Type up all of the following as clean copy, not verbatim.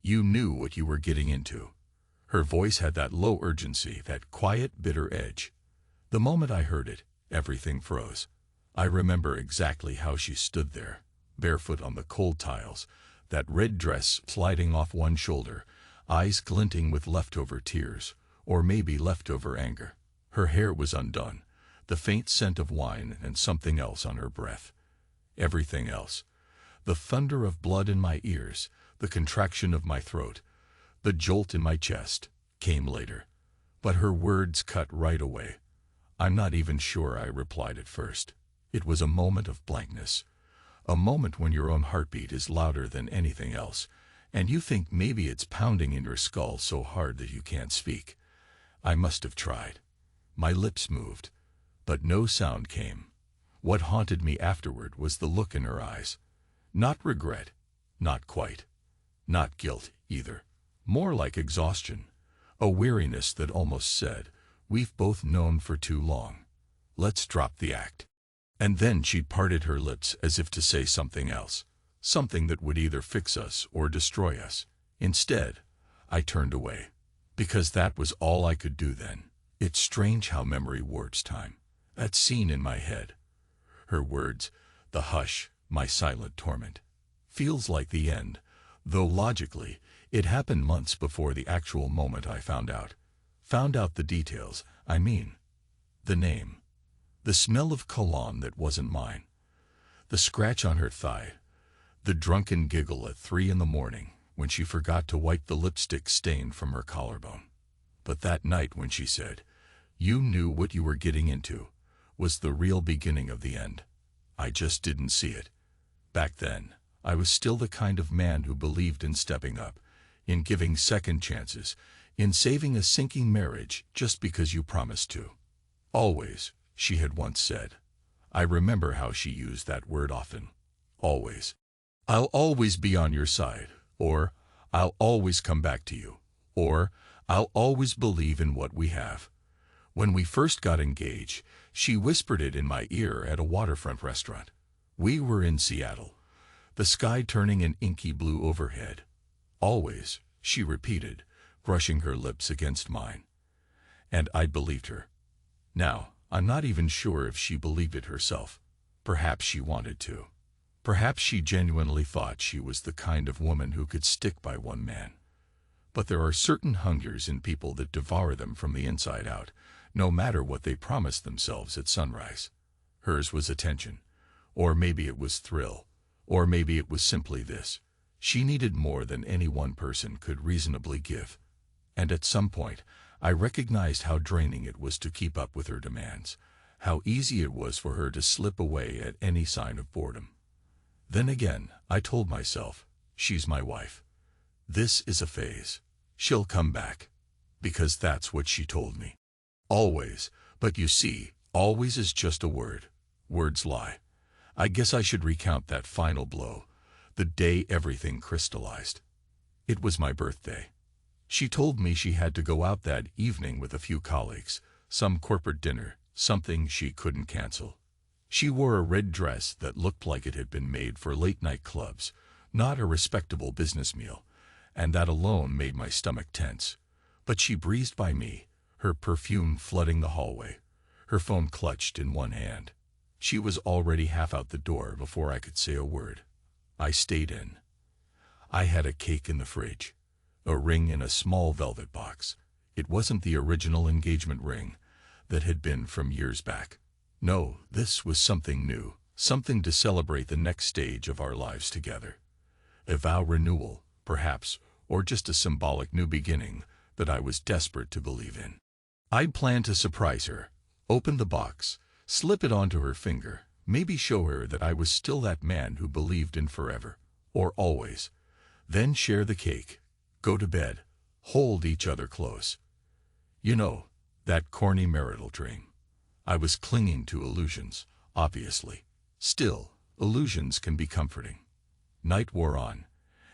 You knew what you were getting into. Her voice had that low urgency, that quiet, bitter edge. The moment I heard it, everything froze. I remember exactly how she stood there, barefoot on the cold tiles, that red dress sliding off one shoulder, eyes glinting with leftover tears, or maybe leftover anger. Her hair was undone, the faint scent of wine and something else on her breath. Everything else. The thunder of blood in my ears, the contraction of my throat, the jolt in my chest, came later. But her words cut right away. I'm not even sure I replied at first. It was a moment of blankness. A moment when your own heartbeat is louder than anything else, and you think maybe it's pounding in your skull so hard that you can't speak. I must have tried. My lips moved, but no sound came. What haunted me afterward was the look in her eyes. Not regret, not quite. Not guilt, either. More like exhaustion. A weariness that almost said, "We've both known for too long. Let's drop the act." And then she parted her lips as if to say something else. Something that would either fix us or destroy us. Instead, I turned away. Because that was all I could do then. It's strange how memory warps time. That scene in my head. Her words, the hush, my silent torment. Feels like the end, though logically, it happened months before the actual moment I found out. Found out the details, I mean. The name. The smell of cologne that wasn't mine. The scratch on her thigh. The drunken giggle at 3 in the morning when she forgot to wipe the lipstick stain from her collarbone. But that night when she said, "You knew what you were getting into," was the real beginning of the end. I just didn't see it. Back then, I was still the kind of man who believed in stepping up, in giving second chances, in saving a sinking marriage just because you promised to. Always, she had once said. I remember how she used that word often. Always. I'll always be on your side, or I'll always come back to you, or I'll always believe in what we have. When we first got engaged, she whispered it in my ear at a waterfront restaurant. We were in Seattle, the sky turning an inky blue overhead. Always, she repeated, brushing her lips against mine. And I believed her. Now, I'm not even sure if she believed it herself. Perhaps she wanted to. Perhaps she genuinely thought she was the kind of woman who could stick by one man. But there are certain hungers in people that devour them from the inside out, no matter what they promised themselves at sunrise. Hers was attention. Or maybe it was thrill. Or maybe it was simply this. She needed more than any one person could reasonably give. And at some point, I recognized how draining it was to keep up with her demands, how easy it was for her to slip away at any sign of boredom. Then again, I told myself, she's my wife. This is a phase. She'll come back. Because that's what she told me. Always, but you see, always is just a word. Words lie. I guess I should recount that final blow, the day everything crystallized. It was my birthday. She told me she had to go out that evening with a few colleagues, some corporate dinner, something she couldn't cancel. She wore a red dress that looked like it had been made for late-night clubs, not a respectable business meal, and that alone made my stomach tense. But she breezed by me, her perfume flooding the hallway, her phone clutched in one hand. She was already half out the door before I could say a word. I stayed in. I had a cake in the fridge, a ring in a small velvet box. It wasn't the original engagement ring that had been from years back. No, this was something new, something to celebrate the next stage of our lives together. A vow renewal, perhaps, or just a symbolic new beginning that I was desperate to believe in. I'd planned to surprise her, open the box, slip it onto her finger, maybe show her that I was still that man who believed in forever, or always. Then share the cake, go to bed, hold each other close. You know, that corny marital dream. I was clinging to illusions, obviously. Still, illusions can be comforting. Night wore on,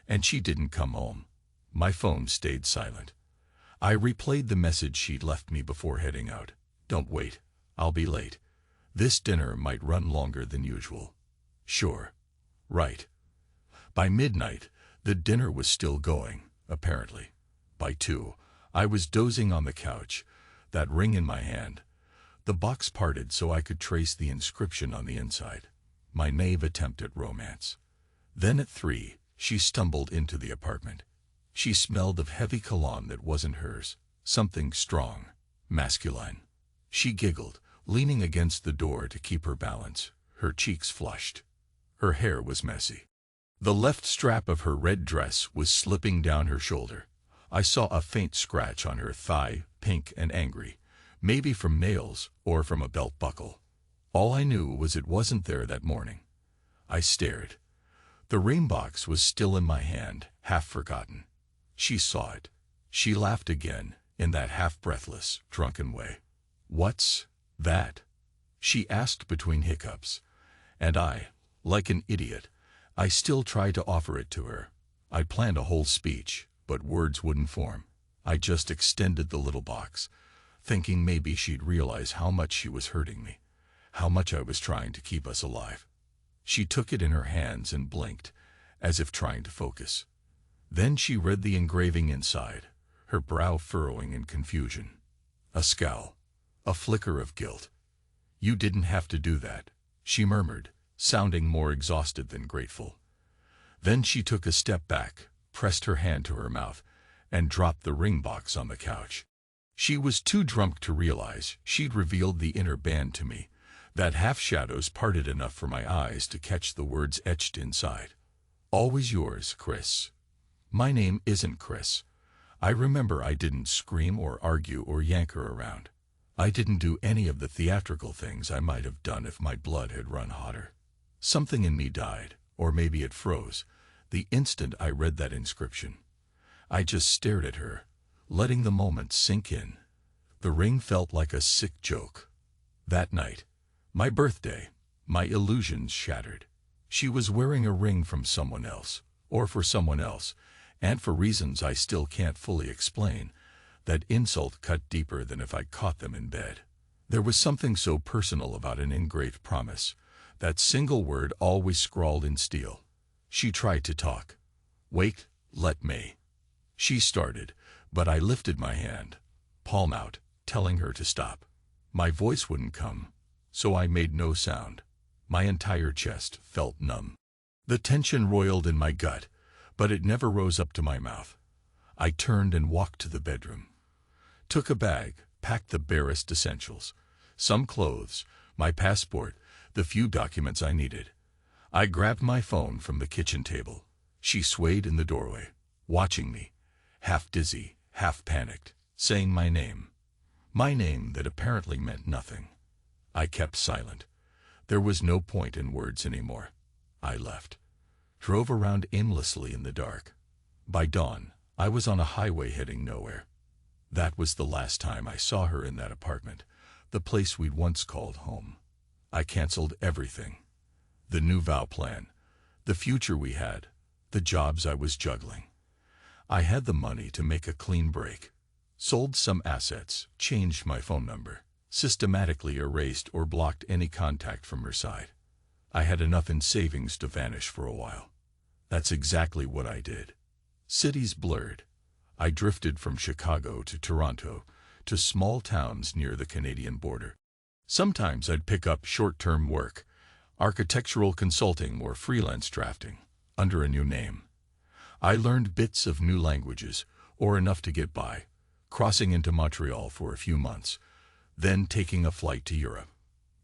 and she didn't come home. My phone stayed silent. I replayed the message she'd left me before heading out. Don't wait, I'll be late. This dinner might run longer than usual. Sure. Right. By midnight, the dinner was still going, apparently. By 2, I was dozing on the couch, that ring in my hand. The box parted so I could trace the inscription on the inside. My naive attempt at romance. Then at 3, she stumbled into the apartment. She smelled of heavy cologne that wasn't hers, something strong, masculine. She giggled, leaning against the door to keep her balance, her cheeks flushed. Her hair was messy. The left strap of her red dress was slipping down her shoulder. I saw a faint scratch on her thigh, pink and angry, maybe from nails or from a belt buckle. All I knew was it wasn't there that morning. I stared. The ring box was still in my hand, half forgotten. She saw it. She laughed again, in that half-breathless, drunken way. "What's that?" she asked between hiccups. And I, like an idiot, I still tried to offer it to her. I planned a whole speech, but words wouldn't form. I just extended the little box, thinking maybe she'd realize how much she was hurting me, how much I was trying to keep us alive. She took it in her hands and blinked, as if trying to focus. Then she read the engraving inside, her brow furrowing in confusion. A scowl, a flicker of guilt. "You didn't have to do that," she murmured, sounding more exhausted than grateful. Then she took a step back, pressed her hand to her mouth, and dropped the ring box on the couch. She was too drunk to realize she'd revealed the inner band to me, that half-shadows parted enough for my eyes to catch the words etched inside. "Always yours, Chris." My name isn't Chris. I remember I didn't scream or argue or yank her around. I didn't do any of the theatrical things I might have done if my blood had run hotter. Something in me died, or maybe it froze, the instant I read that inscription. I just stared at her, letting the moment sink in. The ring felt like a sick joke. That night, my birthday, my illusions shattered. She was wearing a ring from someone else, or for someone else, and for reasons I still can't fully explain, that insult cut deeper than if I caught them in bed. There was something so personal about an engraved promise, that single word always scrawled in steel. She tried to talk. "Wait, let me." She started, but I lifted my hand, palm out, telling her to stop. My voice wouldn't come, so I made no sound. My entire chest felt numb. The tension roiled in my gut, but it never rose up to my mouth. I turned and walked to the bedroom. Took a bag, packed the barest essentials. Some clothes, my passport, the few documents I needed. I grabbed my phone from the kitchen table. She swayed in the doorway, watching me, half dizzy, half panicked, saying my name. My name that apparently meant nothing. I kept silent. There was no point in words anymore. I left. Drove around aimlessly in the dark. By dawn, I was on a highway heading nowhere. That was the last time I saw her in that apartment, the place we'd once called home. I canceled everything. The new vow plan, the future we had, the jobs I was juggling. I had the money to make a clean break. Sold some assets, changed my phone number, systematically erased or blocked any contact from her side. I had enough in savings to vanish for a while. That's exactly what I did. Cities blurred. I drifted from Chicago to Toronto, to small towns near the Canadian border. Sometimes I'd pick up short-term work, architectural consulting or freelance drafting, under a new name. I learned bits of new languages, or enough to get by, crossing into Montreal for a few months, then taking a flight to Europe.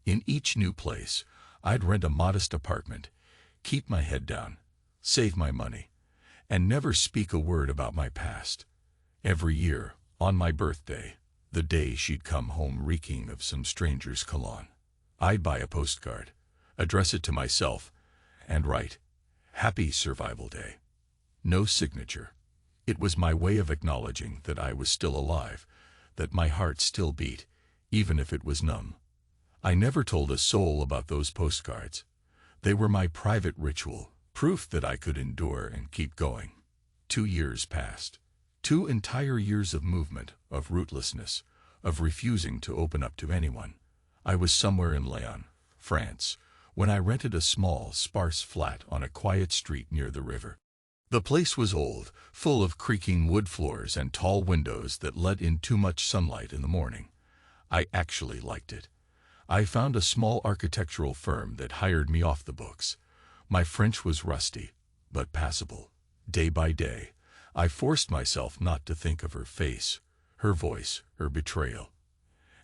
In each new place, I'd rent a modest apartment, keep my head down, save my money, and never speak a word about my past. Every year, on my birthday, the day she'd come home reeking of some stranger's cologne, I'd buy a postcard, address it to myself, and write, "Happy Survival Day." No signature. It was my way of acknowledging that I was still alive, that my heart still beat, even if it was numb. I never told a soul about those postcards. They were my private ritual, proof that I could endure and keep going. 2 years passed. 2 entire years of movement, of rootlessness, of refusing to open up to anyone. I was somewhere in Lyon, France, when I rented a small, sparse flat on a quiet street near the river. The place was old, full of creaking wood floors and tall windows that let in too much sunlight in the morning. I actually liked it. I found a small architectural firm that hired me off the books. My French was rusty, but passable. Day by day, I forced myself not to think of her face, her voice, her betrayal.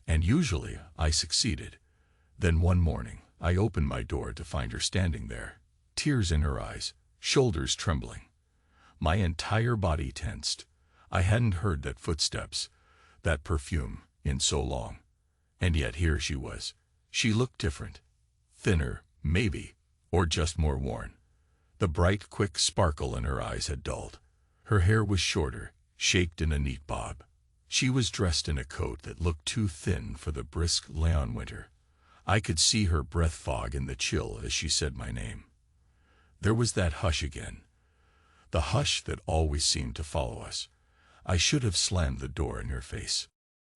And usually I succeeded. Then one morning, I opened my door to find her standing there, tears in her eyes, shoulders trembling. My entire body tensed. I hadn't heard that footsteps, that perfume, in so long. And yet here she was. She looked different. Thinner, maybe, or just more worn. The bright, quick sparkle in her eyes had dulled. Her hair was shorter, shaped in a neat bob. She was dressed in a coat that looked too thin for the brisk Leon winter. I could see her breath fog in the chill as she said my name. There was that hush again. The hush that always seemed to follow us. I should have slammed the door in her face.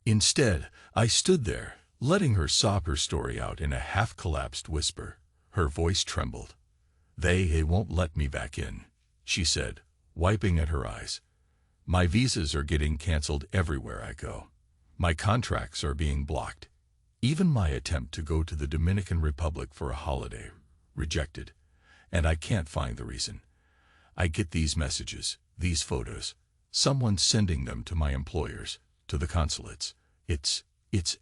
Instead, I stood there, letting her sob her story out in a half-collapsed whisper. Her voice trembled. They won't let me back in, she said, wiping at her eyes. My visas are getting canceled everywhere I go. My contracts are being blocked. Even my attempt to go to the Dominican Republic for a holiday, rejected. And I can't find the reason. I get these messages, these photos, someone sending them to my employers, to the consulates. It's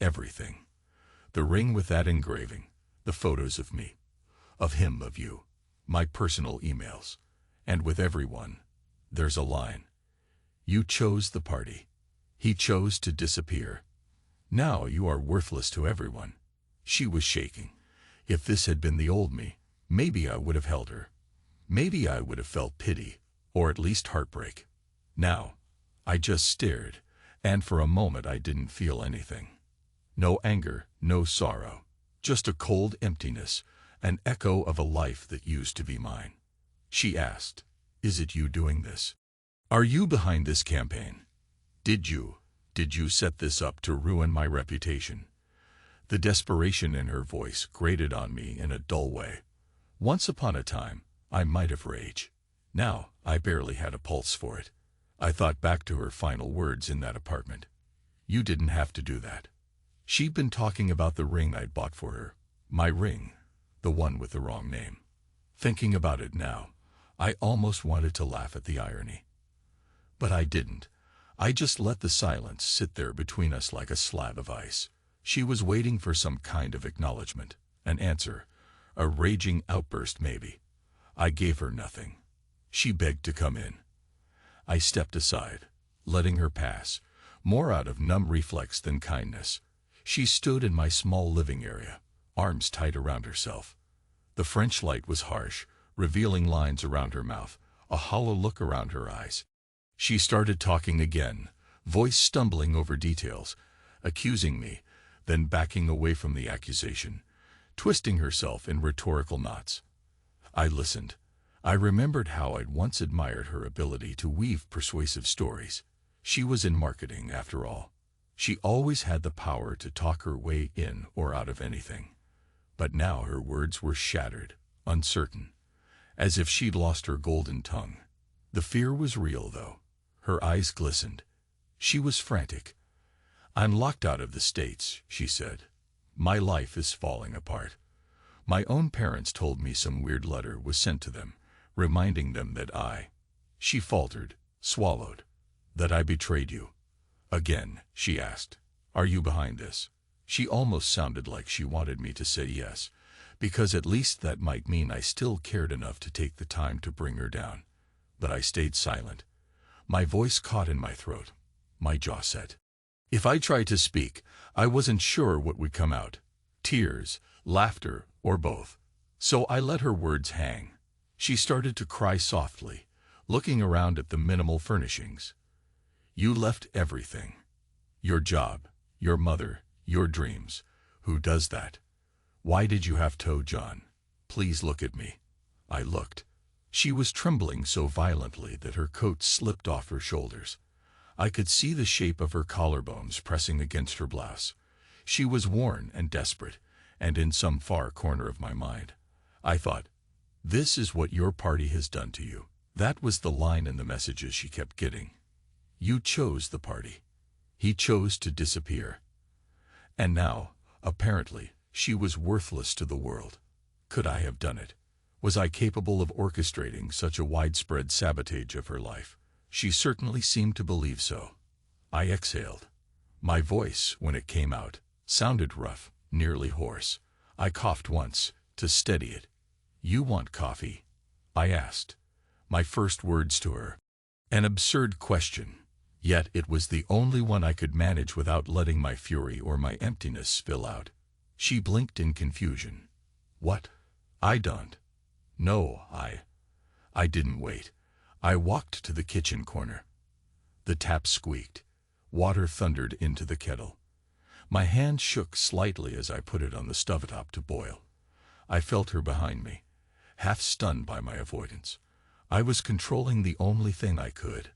everything. The ring with that engraving, the photos of me, of him, of you, my personal emails. And with everyone, there's a line. You chose the party. He chose to disappear. Now you are worthless to everyone. She was shaking. If this had been the old me, maybe I would have held her. Maybe I would have felt pity, or at least heartbreak. Now, I just stared, and for a moment I didn't feel anything. No anger, no sorrow, just a cold emptiness, an echo of a life that used to be mine. She asked, "Is it you doing this? Are you behind this campaign? Did you set this up to ruin my reputation?" The desperation in her voice grated on me in a dull way. Once upon a time, I might have rage. Now, I barely had a pulse for it. I thought back to her final words in that apartment. You didn't have to do that. She'd been talking about the ring I'd bought for her. My ring, the one with the wrong name. Thinking about it now, I almost wanted to laugh at the irony. But I didn't. I just let the silence sit there between us like a slab of ice. She was waiting for some kind of acknowledgement, an answer, a raging outburst maybe. I gave her nothing. She begged to come in. I stepped aside, letting her pass, more out of numb reflex than kindness. She stood in my small living area, arms tight around herself. The French light was harsh, revealing lines around her mouth, a hollow look around her eyes. She started talking again, voice stumbling over details, accusing me, then backing away from the accusation, twisting herself in rhetorical knots. I listened. I remembered how I'd once admired her ability to weave persuasive stories. She was in marketing, after all. She always had the power to talk her way in or out of anything. But now her words were shattered, uncertain, as if she'd lost her golden tongue. The fear was real, though. Her eyes glistened. She was frantic. "I'm locked out of the States," she said. "My life is falling apart. My own parents told me some weird letter was sent to them, reminding them that she faltered, swallowed, that I betrayed you." "Again," she asked. "Are you behind this?" She almost sounded like she wanted me to say yes, because at least that might mean I still cared enough to take the time to bring her down. But I stayed silent. My voice caught in my throat, my jaw set. If I tried to speak, I wasn't sure what would come out. Tears, laughter, or both. So I let her words hang. She started to cry softly, looking around at the minimal furnishings. "You left everything. Your job, your mother, your dreams. Who does that? Why did you have to, John? Please look at me." I looked. She was trembling so violently that her coat slipped off her shoulders. I could see the shape of her collarbones pressing against her blouse. She was worn and desperate, and in some far corner of my mind, I thought, "This is what your party has done to you. That was the line in the messages she kept getting. You chose the party. He chose to disappear. And now, apparently, she was worthless to the world. Could I have done it? Was I capable of orchestrating such a widespread sabotage of her life? She certainly seemed to believe so. I exhaled. My voice, when it came out, sounded rough, nearly hoarse. I coughed once, to steady it. You want coffee? I asked. My first words to her. An absurd question, yet it was the only one I could manage without letting my fury or my emptiness spill out. She blinked in confusion. What? I don't. No, I didn't wait. I walked to the kitchen corner. The tap squeaked. Water thundered into the kettle. My hand shook slightly as I put it on the stovetop to boil. I felt her behind me, half stunned by my avoidance. I was controlling the only thing I could.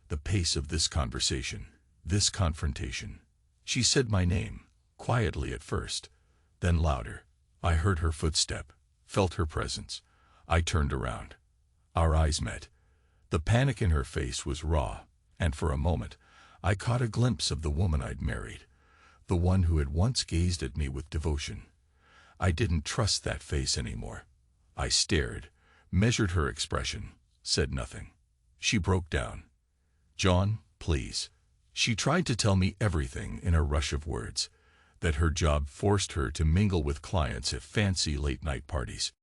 The pace of this conversation, this confrontation. She said my name, quietly at first, then louder. I heard her footstep, felt her presence. I turned around. Our eyes met. The panic in her face was raw, and for a moment, I caught a glimpse of the woman I'd married, the one who had once gazed at me with devotion. I didn't trust that face anymore. I stared, measured her expression, said nothing. She broke down. John, please. She tried to tell me everything in a rush of words, that her job forced her to mingle with clients at fancy late-night parties,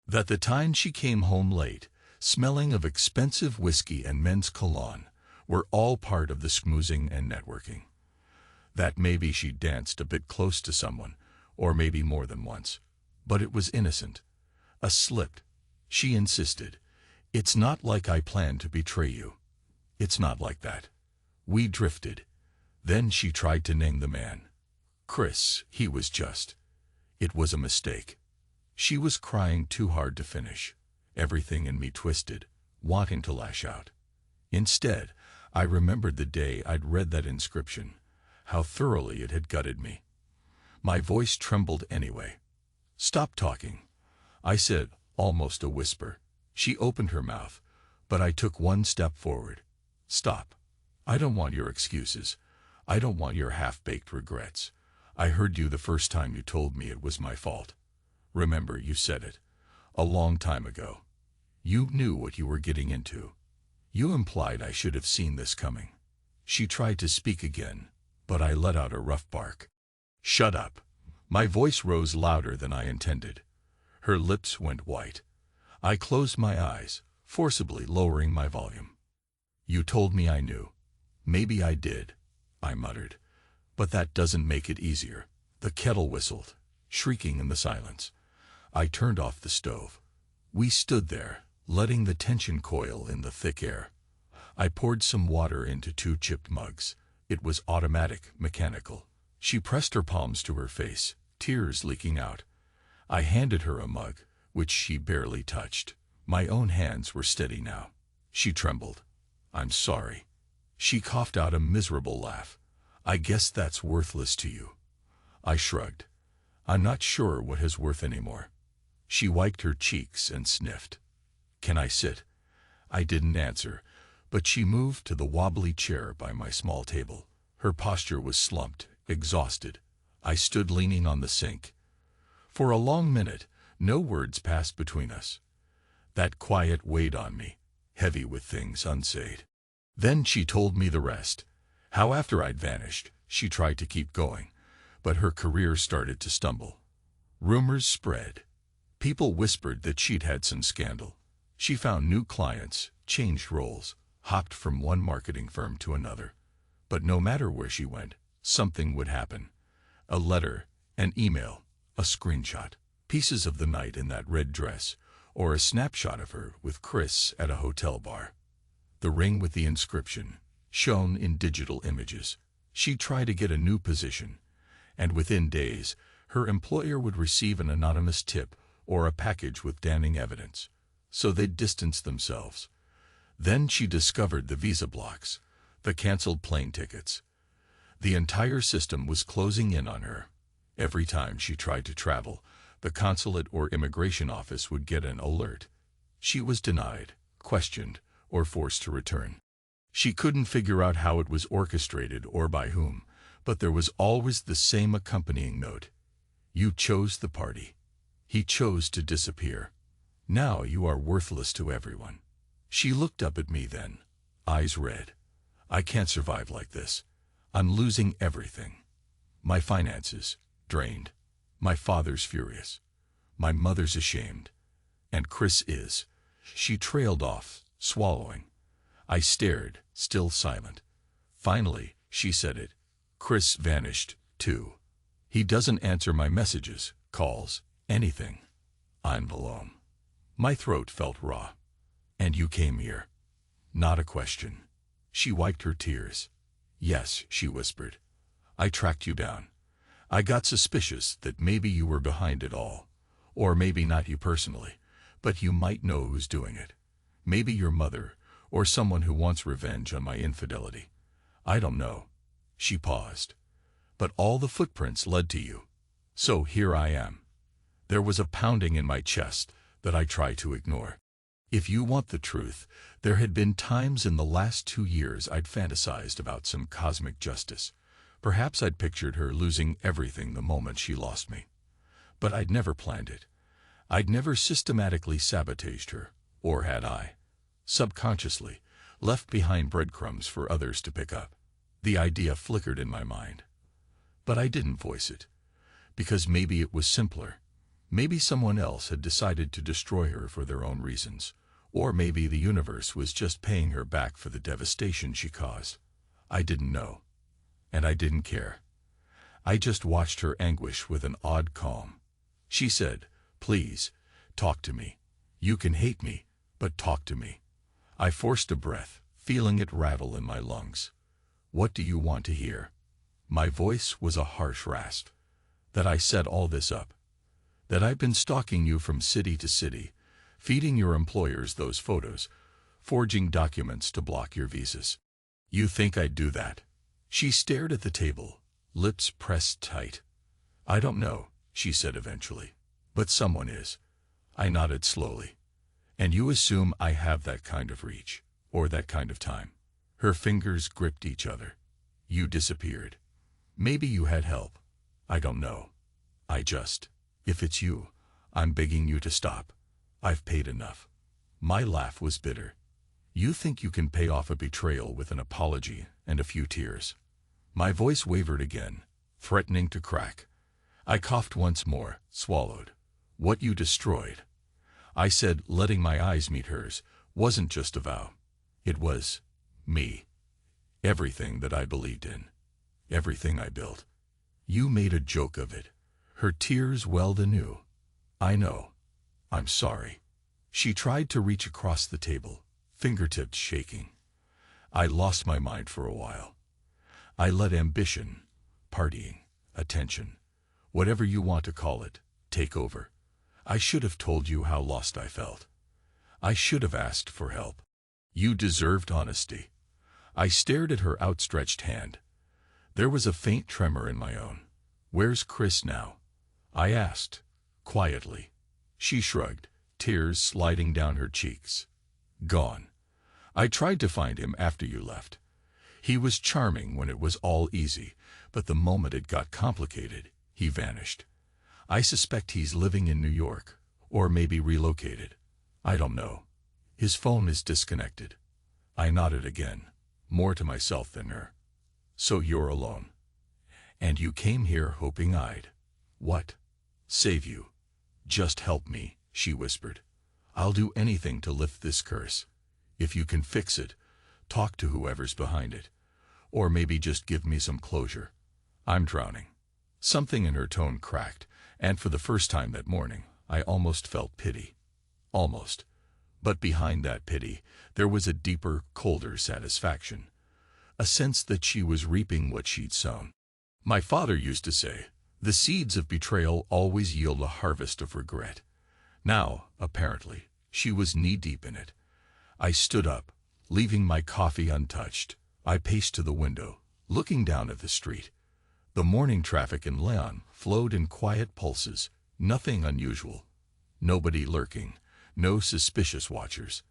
that the times she came home late, smelling of expensive whiskey and men's cologne, were all part of the schmoozing and networking. That maybe she danced a bit close to someone, or maybe more than once. But it was innocent. A slip. She insisted. It's not like I planned to betray you. It's not like that. We drifted. Then she tried to name the man. Chris, he was just. It was a mistake. She was crying too hard to finish. Everything in me twisted, wanting to lash out. Instead, I remembered the day I'd read that inscription, how thoroughly it had gutted me. My voice trembled anyway. Stop talking, I said, almost a whisper. She opened her mouth, but I took one step forward. Stop. I don't want your excuses. I don't want your half-baked regrets. I heard you the first time you told me it was my fault. Remember, you said it. A long time ago. You knew what you were getting into. You implied I should have seen this coming. She tried to speak again, but I let out a rough bark. Shut up. My voice rose louder than I intended. Her lips went white. I closed my eyes, forcibly lowering my volume. You told me I knew. Maybe I did, I muttered. But that doesn't make it easier. The kettle whistled, shrieking in the silence. I turned off the stove. We stood there, letting the tension coil in the thick air. I poured some water into 2 chipped mugs. It was automatic, mechanical. She pressed her palms to her face, tears leaking out. I handed her a mug, which she barely touched. My own hands were steady now. She trembled. I'm sorry. She coughed out a miserable laugh. I guess that's worthless to you. I shrugged. I'm not sure what is worth anymore. She wiped her cheeks and sniffed. Can I sit? I didn't answer, but she moved to the wobbly chair by my small table. Her posture was slumped, exhausted. I stood leaning on the sink. For a long minute, no words passed between us. That quiet weighed on me, heavy with things unsaid. Then she told me the rest. How after I'd vanished, she tried to keep going, but her career started to stumble. Rumors spread. People whispered that she'd had some scandal. She found new clients, changed roles, hopped from one marketing firm to another. But no matter where she went, something would happen. A letter, an email, a screenshot, pieces of the night in that red dress, or a snapshot of her with Chris at a hotel bar. The ring with the inscription, shown in digital images. She'd try to get a new position, and within days, her employer would receive an anonymous tip or a package with damning evidence. So they'd distance themselves. Then she discovered the visa blocks, the canceled plane tickets. The entire system was closing in on her. Every time she tried to travel, the consulate or immigration office would get an alert. She was denied, questioned, or forced to return. She couldn't figure out how it was orchestrated or by whom, but there was always the same accompanying note. You chose the party. He chose to disappear. Now you are worthless to everyone. She looked up at me then, eyes red. I can't survive like this. I'm losing everything. My finances, drained. My father's furious. My mother's ashamed. And Chris is. She trailed off, swallowing. I stared, still silent. Finally, she said it. Chris vanished, too. He doesn't answer my messages, calls, anything. I'm alone. My throat felt raw. And you came here. Not a question. She wiped her tears. Yes, she whispered. I tracked you down. I got suspicious that maybe you were behind it all. Or maybe not you personally, but you might know who's doing it. Maybe your mother, or someone who wants revenge on my infidelity. I don't know. She paused. But all the footprints led to you. So here I am. There was a pounding in my chest that I tried to ignore. If you want the truth, there had been times in the last 2 years I'd fantasized about some cosmic justice. Perhaps I'd pictured her losing everything the moment she lost me. But I'd never planned it. I'd never systematically sabotaged her, or had I? Subconsciously, left behind breadcrumbs for others to pick up. The idea flickered in my mind. But I didn't voice it. Because maybe it was simpler. Maybe someone else had decided to destroy her for their own reasons. Or maybe the universe was just paying her back for the devastation she caused. I didn't know. And I didn't care. I just watched her anguish with an odd calm. She said, "Please, talk to me. You can hate me, but talk to me." I forced a breath, feeling it rattle in my lungs. "What do you want to hear?" My voice was a harsh rasp. That I set all this up. That I've been stalking you from city to city, feeding your employers those photos, forging documents to block your visas. You think I'd do that? She stared at the table, lips pressed tight. "I don't know," she said eventually. "But someone is." I nodded slowly. "And you assume I have that kind of reach, or that kind of time?" Her fingers gripped each other. "You disappeared. Maybe you had help. I don't know. If it's you, I'm begging you to stop. I've paid enough." My laugh was bitter. "You think you can pay off a betrayal with an apology and a few tears?" My voice wavered again, threatening to crack. I coughed once more, swallowed. "What you destroyed," I said, letting my eyes meet hers, "wasn't just a vow. It was me. Everything that I believed in. Everything I built. You made a joke of it." Her tears welled anew. "I know. I'm sorry." She tried to reach across the table, fingertips shaking. I lost my mind for a while. I let ambition, partying, attention, whatever you want to call it, take over. I should have told you how lost I felt. I should have asked for help. You deserved honesty. I stared at her outstretched hand. There was a faint tremor in my own. "Where's Chris now?" I asked, quietly. She shrugged, tears sliding down her cheeks. "Gone. I tried to find him after you left. He was charming when it was all easy, but the moment it got complicated, he vanished. I suspect he's living in New York, or maybe relocated. I don't know. His phone is disconnected." I nodded again, more to myself than her. "So you're alone. And you came here hoping I'd—" "What?" "Save you. Just help me," she whispered. "I'll do anything to lift this curse. If you can fix it, talk to whoever's behind it. Or maybe just give me some closure. I'm drowning." Something in her tone cracked, and for the first time that morning, I almost felt pity. Almost. But behind that pity, there was a deeper, colder satisfaction. A sense that she was reaping what she'd sown. My father used to say, "The seeds of betrayal always yield a harvest of regret." Now, apparently, she was knee-deep in it. I stood up, leaving my coffee untouched. I paced to the window, looking down at the street. The morning traffic in Leon flowed in quiet pulses, nothing unusual. Nobody lurking, no suspicious watchers.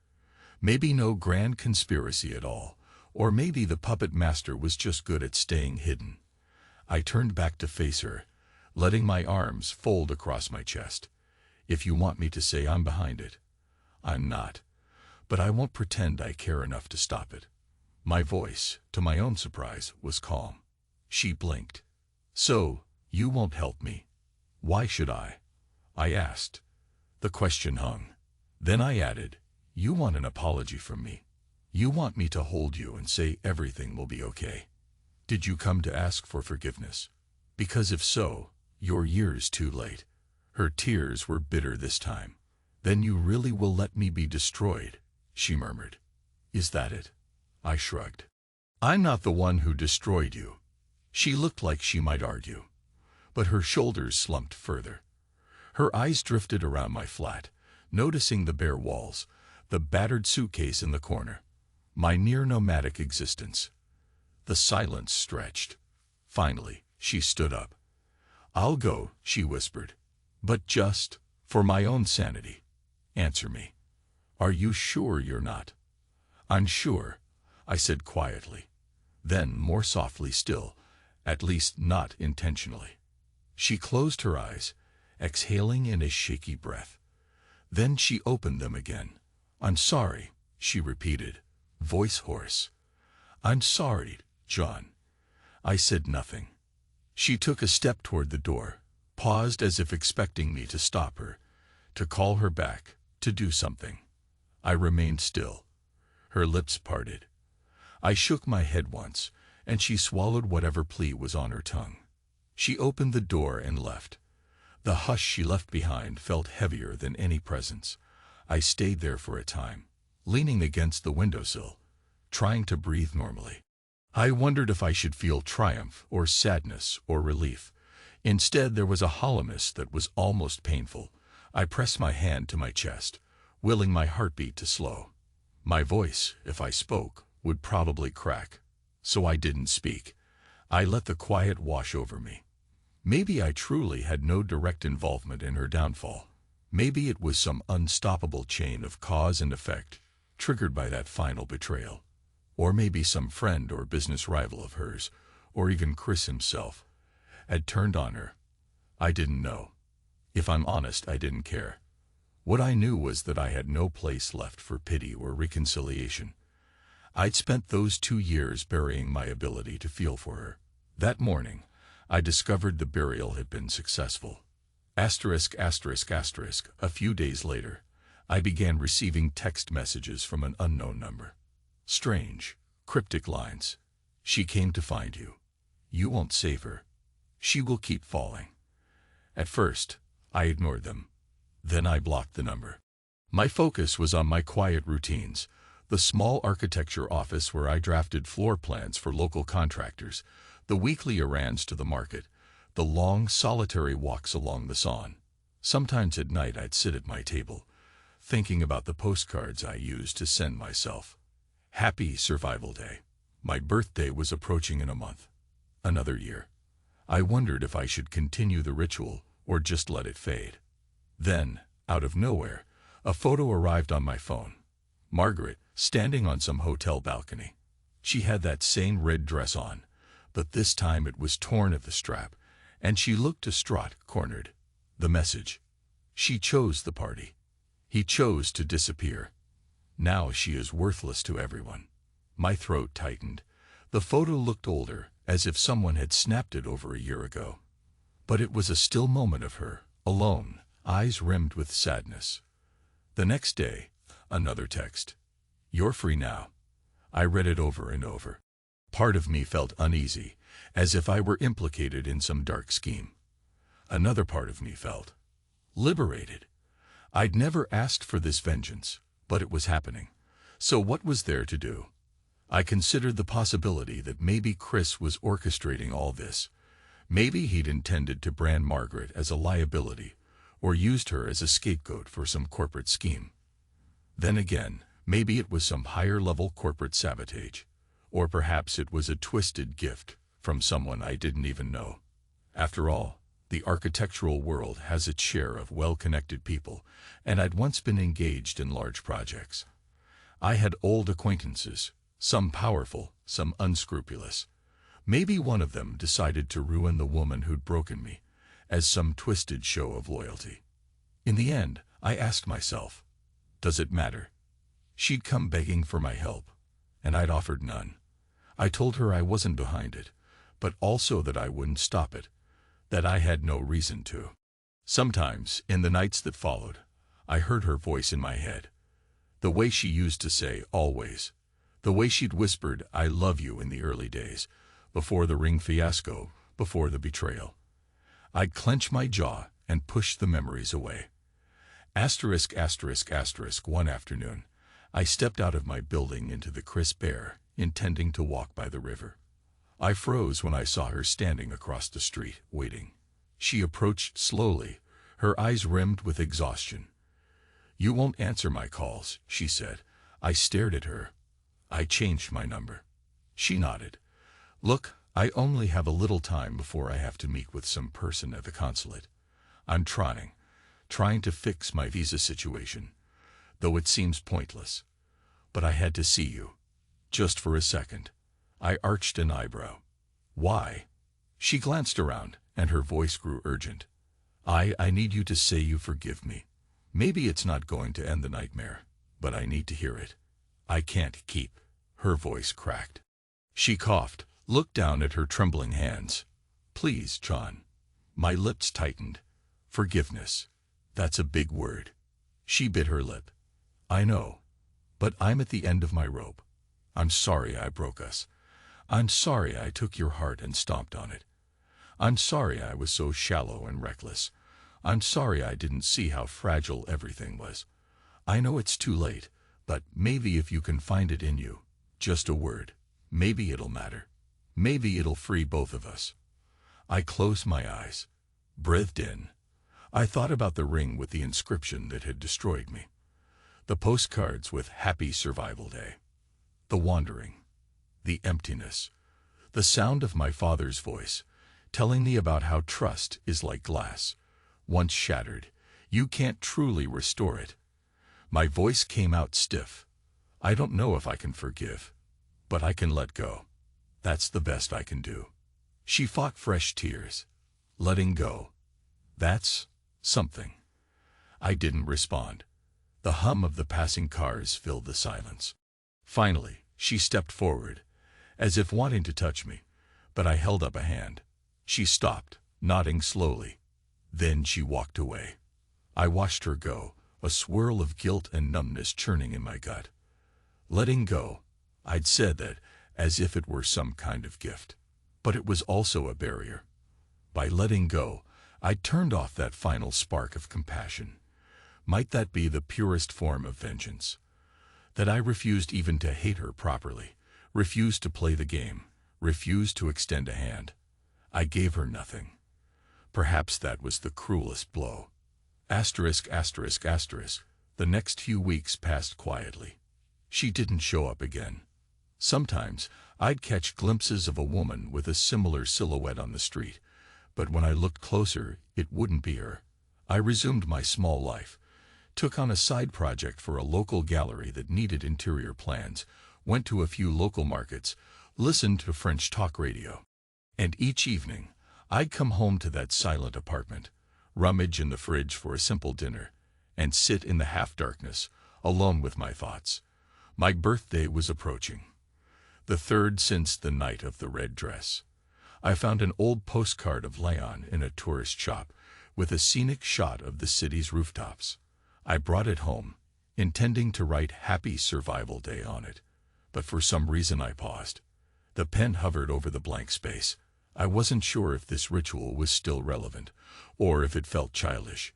Maybe no grand conspiracy at all, or maybe the puppet master was just good at staying hidden. I turned back to face her, letting my arms fold across my chest. If you want me to say I'm behind it, I'm not. But I won't pretend I care enough to stop it. My voice, to my own surprise, was calm. She blinked. So, you won't help me? Why should I? I asked. The question hung. Then I added, you want an apology from me. You want me to hold you and say everything will be okay. Did you come to ask for forgiveness? Because if so, you're years too late. Her tears were bitter this time. Then you really will let me be destroyed, she murmured. Is that it? I shrugged. I'm not the one who destroyed you. She looked like she might argue, but her shoulders slumped further. Her eyes drifted around my flat, noticing the bare walls, the battered suitcase in the corner, my near-nomadic existence. The silence stretched. Finally, she stood up. I'll go, she whispered. But just, for my own sanity, answer me. Are you sure you're not? I'm sure, I said quietly. Then, more softly still, at least not intentionally. She closed her eyes, exhaling in a shaky breath. Then she opened them again. I'm sorry, she repeated, voice hoarse. I'm sorry, John. I said nothing. She took a step toward the door, paused as if expecting me to stop her, to call her back, to do something. I remained still. Her lips parted. I shook my head once, and she swallowed whatever plea was on her tongue. She opened the door and left. The hush she left behind felt heavier than any presence. I stayed there for a time, leaning against the windowsill, trying to breathe normally. I wondered if I should feel triumph or sadness or relief. Instead, there was a hollowness that was almost painful. I pressed my hand to my chest, willing my heartbeat to slow. My voice, if I spoke, would probably crack. So I didn't speak. I let the quiet wash over me. Maybe I truly had no direct involvement in her downfall. Maybe it was some unstoppable chain of cause and effect, triggered by that final betrayal. Or maybe some friend or business rival of hers, or even Chris himself, had turned on her. I didn't know. If I'm honest, I didn't care. What I knew was that I had no place left for pity or reconciliation. I'd spent those 2 years burying my ability to feel for her. That morning, I discovered the burial had been successful. A few days later, I began receiving text messages from an unknown number. Strange, cryptic lines. She came to find you. You won't save her. She will keep falling. At first, I ignored them. Then I blocked the number. My focus was on my quiet routines, the small architecture office where I drafted floor plans for local contractors, the weekly errands to the market, the long, solitary walks along the Saône. Sometimes at night I'd sit at my table, thinking about the postcards I used to send myself. Happy Survival Day. My birthday was approaching in a month. Another year. I wondered if I should continue the ritual or just let it fade. Then, out of nowhere, a photo arrived on my phone. Margaret, standing on some hotel balcony. She had that same red dress on, but this time it was torn at the strap, and she looked distraught, cornered. The message. She chose the party. He chose to disappear. Now she is worthless to everyone. My throat tightened. The photo looked older, as if someone had snapped it over a year ago. But it was a still moment of her, alone, eyes rimmed with sadness. The next day, another text. You're free now. I read it over and over. Part of me felt uneasy, as if I were implicated in some dark scheme. Another part of me felt liberated. I'd never asked for this vengeance, but it was happening. So what was there to do? I considered the possibility that maybe Chris was orchestrating all this. Maybe he'd intended to brand Margaret as a liability, or used her as a scapegoat for some corporate scheme. Then again, maybe it was some higher-level corporate sabotage, or perhaps it was a twisted gift from someone I didn't even know. After all, the architectural world has its share of well-connected people, and I'd once been engaged in large projects. I had old acquaintances, some powerful, some unscrupulous. Maybe one of them decided to ruin the woman who'd broken me, as some twisted show of loyalty. In the end, I asked myself, does it matter? She'd come begging for my help, and I'd offered none. I told her I wasn't behind it, but also that I wouldn't stop it, that I had no reason to. Sometimes, in the nights that followed, I heard her voice in my head. The way she used to say, always. The way she'd whispered, I love you in the early days, before the ring fiasco, before the betrayal. I'd clench my jaw and push the memories away. Asterisk, asterisk, asterisk, one afternoon, I stepped out of my building into the crisp air, intending to walk by the river. I froze when I saw her standing across the street, waiting. She approached slowly, her eyes rimmed with exhaustion. You won't answer my calls, she said. I stared at her. I changed my number. She nodded. Look, I only have a little time before I have to meet with some person at the consulate. I'm trying to fix my visa situation, though it seems pointless. But I had to see you. Just for a second. I arched an eyebrow. Why? She glanced around, and her voice grew urgent. I need you to say you forgive me. Maybe it's not going to end the nightmare, but I need to hear it. I can't keep. Her voice cracked. She coughed, looked down at her trembling hands. Please, John. My lips tightened. Forgiveness. That's a big word. She bit her lip. I know. But I'm at the end of my rope. I'm sorry I broke us. I'm sorry I took your heart and stomped on it. I'm sorry I was so shallow and reckless. I'm sorry I didn't see how fragile everything was. I know it's too late, but maybe if you can find it in you, just a word, maybe it'll matter. Maybe it'll free both of us. I closed my eyes, breathed in. I thought about the ring with the inscription that had destroyed me. The postcards with Happy Survival Day. The wandering. The emptiness. The sound of my father's voice, telling me about how trust is like glass. Once shattered, you can't truly restore it. My voice came out stiff. I don't know if I can forgive, but I can let go. That's the best I can do. She fought fresh tears. Letting go. That's something. I didn't respond. The hum of the passing cars filled the silence. Finally, she stepped forward, as if wanting to touch me, but I held up a hand. She stopped, nodding slowly. Then she walked away. I watched her go, a swirl of guilt and numbness churning in my gut. Letting go. I'd said that as if it were some kind of gift. But it was also a barrier. By letting go, I turned off that final spark of compassion. Might that be the purest form of vengeance? That I refused even to hate her properly, refused to play the game, refused to extend a hand. I gave her nothing. Perhaps that was the cruelest blow. Asterisk, asterisk, asterisk. The next few weeks passed quietly. She didn't show up again. Sometimes I'd catch glimpses of a woman with a similar silhouette on the street, but when I looked closer, it wouldn't be her. I resumed my small life, took on a side project for a local gallery that needed interior plans, went to a few local markets, listened to French talk radio. And each evening, I'd come home to that silent apartment, rummage in the fridge for a simple dinner, and sit in the half-darkness, alone with my thoughts. My birthday was approaching. The third since the night of the red dress. I found an old postcard of Leon in a tourist shop, with a scenic shot of the city's rooftops. I brought it home, intending to write Happy Survival Day on it, but for some reason I paused. The pen hovered over the blank space. I wasn't sure if this ritual was still relevant, or if it felt childish.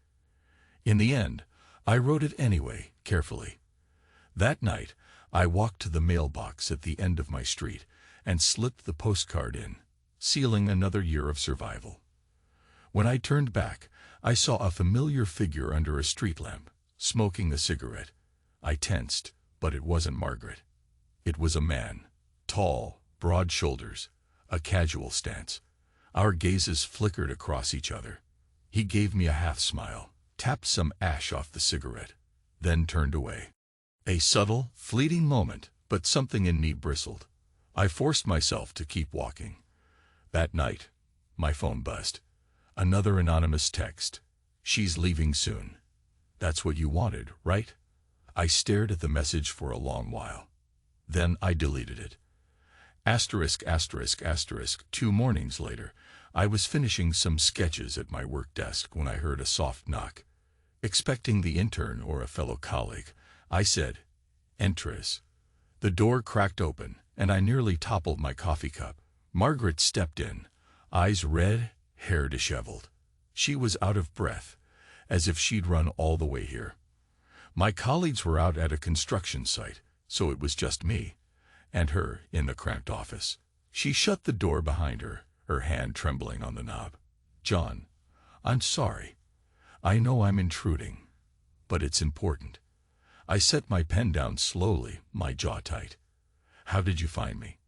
In the end, I wrote it anyway, carefully. That night, I walked to the mailbox at the end of my street and slipped the postcard in, sealing another year of survival. When I turned back, I saw a familiar figure under a street lamp, smoking a cigarette. I tensed, but it wasn't Margaret. It was a man, tall, broad shoulders, a casual stance. Our gazes flickered across each other. He gave me a half smile, tapped some ash off the cigarette, then turned away. A subtle, fleeting moment, but something in me bristled. I forced myself to keep walking. That night, my phone buzzed. Another anonymous text. "She's leaving soon." That's what you wanted, right? I stared at the message for a long while. Then I deleted it. Asterisk, asterisk, asterisk. 2 mornings later, I was finishing some sketches at my work desk when I heard a soft knock. Expecting the intern or a fellow colleague, I said, "Entres." The door cracked open, and I nearly toppled my coffee cup. Margaret stepped in, eyes red, hair disheveled. She was out of breath, as if she'd run all the way here. My colleagues were out at a construction site, so it was just me and her in the cramped office. She shut the door behind her, her hand trembling on the knob. "John, I'm sorry. I know I'm intruding, but it's important." I set my pen down slowly, my jaw tight. "How did you find me?"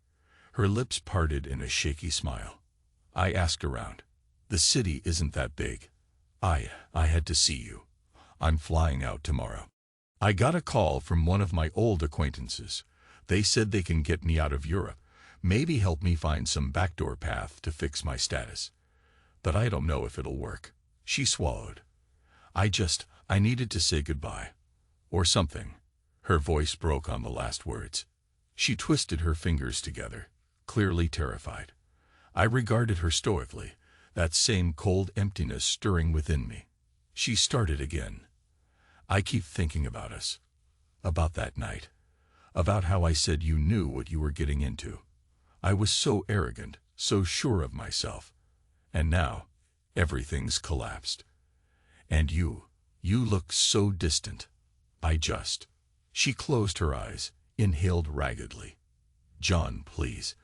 Her lips parted in a shaky smile. I asked around. "The city isn't that big. I had to see you. I'm flying out tomorrow." I got a call from one of my old acquaintances. They said they can get me out of Europe, maybe help me find some backdoor path to fix my status. But I don't know if it'll work. She swallowed. I needed to say goodbye. Or something. Her voice broke on the last words. She twisted her fingers together, clearly terrified. I regarded her stoically, that same cold emptiness stirring within me. She started again. "I keep thinking about us. About that night. About how I said you knew what you were getting into. I was so arrogant, so sure of myself. And now, everything's collapsed. And you look so distant. She closed her eyes, inhaled raggedly. "John, please,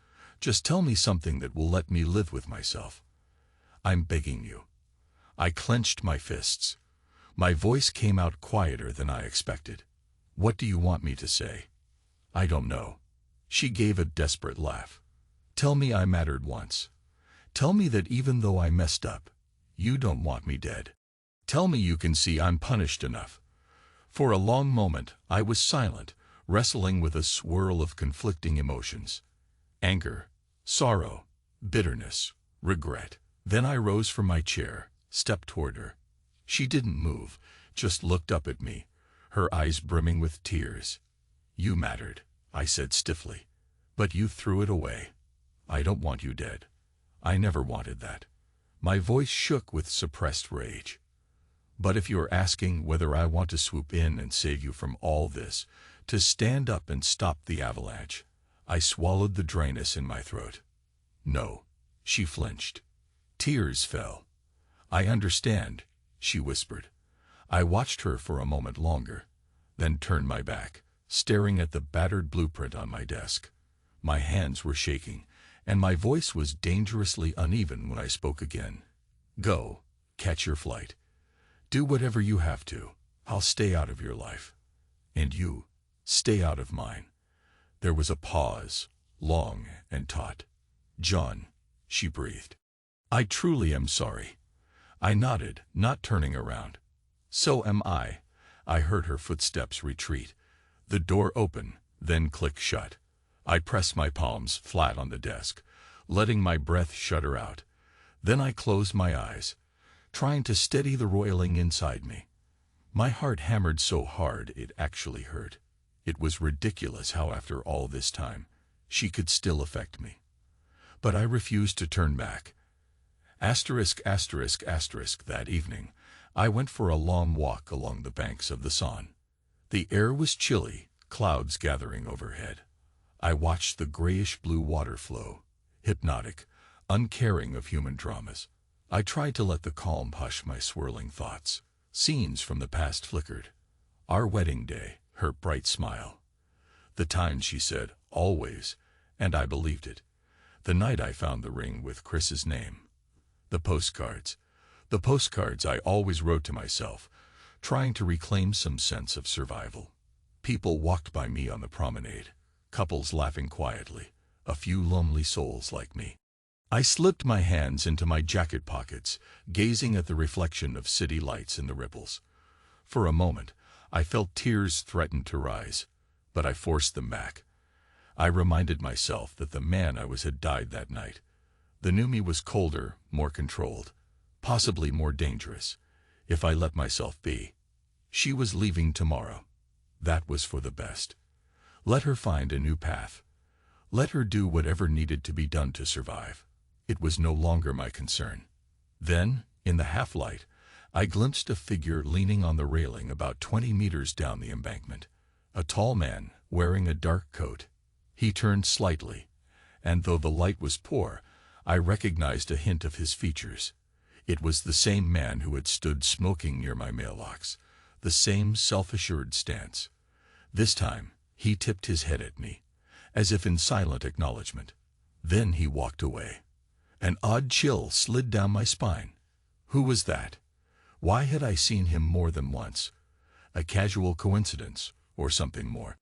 just tell me something that will let me live with myself. I'm begging you." I clenched my fists. My voice came out quieter than I expected. "What do you want me to say?" "I don't know." She gave a desperate laugh. "Tell me I mattered once. Tell me that even though I messed up, you don't want me dead. Tell me you can see I'm punished enough." For a long moment, I was silent, wrestling with a swirl of conflicting emotions. Anger, sorrow, bitterness, regret. Then I rose from my chair, stepped toward her. She didn't move, just looked up at me, her eyes brimming with tears. "You mattered," I said stiffly, "but you threw it away. I don't want you dead. I never wanted that." My voice shook with suppressed rage. "But if you're asking whether I want to swoop in and save you from all this, to stand up and stop the avalanche," I swallowed the dryness in my throat. "No." She flinched. Tears fell. "I understand," she whispered. I watched her for a moment longer, then turned my back, staring at the battered blueprint on my desk. My hands were shaking, and my voice was dangerously uneven when I spoke again. "Go, catch your flight. Do whatever you have to. I'll stay out of your life. And you, stay out of mine." There was a pause, long and taut. "John," she breathed. "I truly am sorry." I nodded, not turning around. "So am I." I heard her footsteps retreat. The door open, then click shut. I pressed my palms flat on the desk, letting my breath shudder out. Then I closed my eyes, trying to steady the roiling inside me. My heart hammered so hard it actually hurt. It was ridiculous how after all this time, she could still affect me. But I refused to turn back. Asterisk, asterisk, asterisk. That evening, I went for a long walk along the banks of the Seine. The air was chilly, clouds gathering overhead. I watched the grayish-blue water flow, hypnotic, uncaring of human dramas. I tried to let the calm hush my swirling thoughts. Scenes from the past flickered. Our wedding day, her bright smile. The times she said, "always," and I believed it. The night I found the ring with Chris's name. The postcards I always wrote to myself, trying to reclaim some sense of survival. People walked by me on the promenade, couples laughing quietly, a few lonely souls like me. I slipped my hands into my jacket pockets, gazing at the reflection of city lights in the ripples. For a moment, I felt tears threaten to rise, but I forced them back. I reminded myself that the man I was had died that night. The new me was colder, more controlled, possibly more dangerous, if I let myself be. She was leaving tomorrow. That was for the best. Let her find a new path. Let her do whatever needed to be done to survive. It was no longer my concern. Then, in the half-light, I glimpsed a figure leaning on the railing about 20 meters down the embankment. A tall man, wearing a dark coat. He turned slightly, and though the light was poor, I recognized a hint of his features. It was the same man who had stood smoking near my mailbox, the same self-assured stance. This time, he tipped his head at me, as if in silent acknowledgement. Then he walked away. An odd chill slid down my spine. Who was that? Why had I seen him more than once? A casual coincidence, or something more?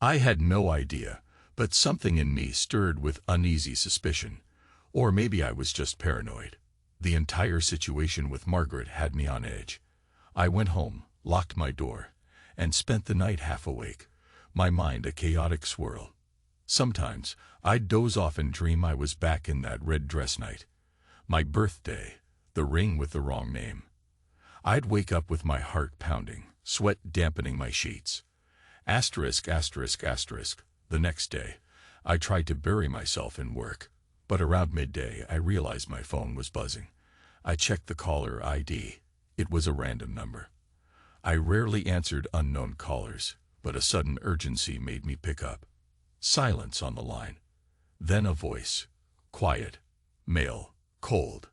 I had no idea, but something in me stirred with uneasy suspicion. Or maybe I was just paranoid. The entire situation with Margaret had me on edge. I went home, locked my door, and spent the night half awake, my mind a chaotic swirl. Sometimes, I'd doze off and dream I was back in that red dress night. My birthday, the ring with the wrong name. I'd wake up with my heart pounding, sweat dampening my sheets. Asterisk, asterisk, asterisk. The next day, I tried to bury myself in work, but around midday I realized my phone was buzzing. I checked the caller ID. It was a random number. I rarely answered unknown callers, but a sudden urgency made me pick up. Silence on the line. Then a voice. Quiet. Male. Cold.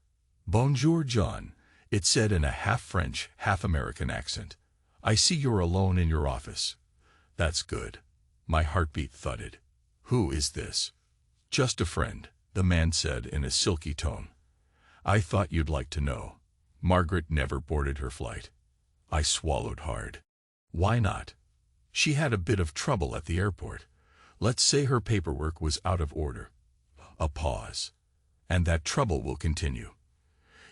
Bonjour, John, it said in a half-French, half-American accent. I see you're alone in your office. That's good. My heartbeat thudded. Who is this? Just a friend, the man said in a silky tone. I thought you'd like to know. Margaret never boarded her flight. I swallowed hard. Why not? She had a bit of trouble at the airport. Let's say her paperwork was out of order. A pause. And that trouble will continue.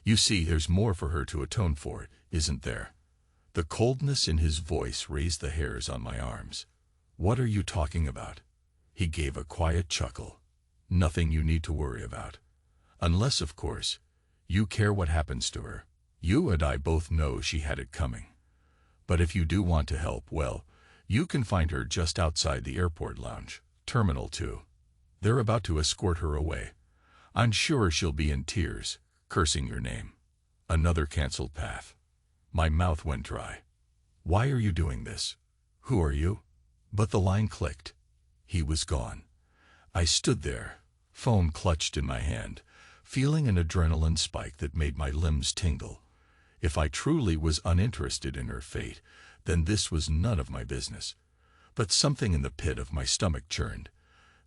You see, there's more for her to atone for, isn't there? The coldness in his voice raised the hairs on my arms. What are you talking about? He gave a quiet chuckle. Nothing you need to worry about. Unless, of course, you care what happens to her. You and I both know she had it coming. But if you do want to help, well, you can find her just outside the airport lounge, Terminal 2. They're about to escort her away. I'm sure she'll be in tears, cursing your name. Another canceled path. My mouth went dry. Why are you doing this? Who are you? But the line clicked. He was gone. I stood there, phone clutched in my hand, feeling an adrenaline spike that made my limbs tingle. If I truly was uninterested in her fate, then this was none of my business. But something in the pit of my stomach churned.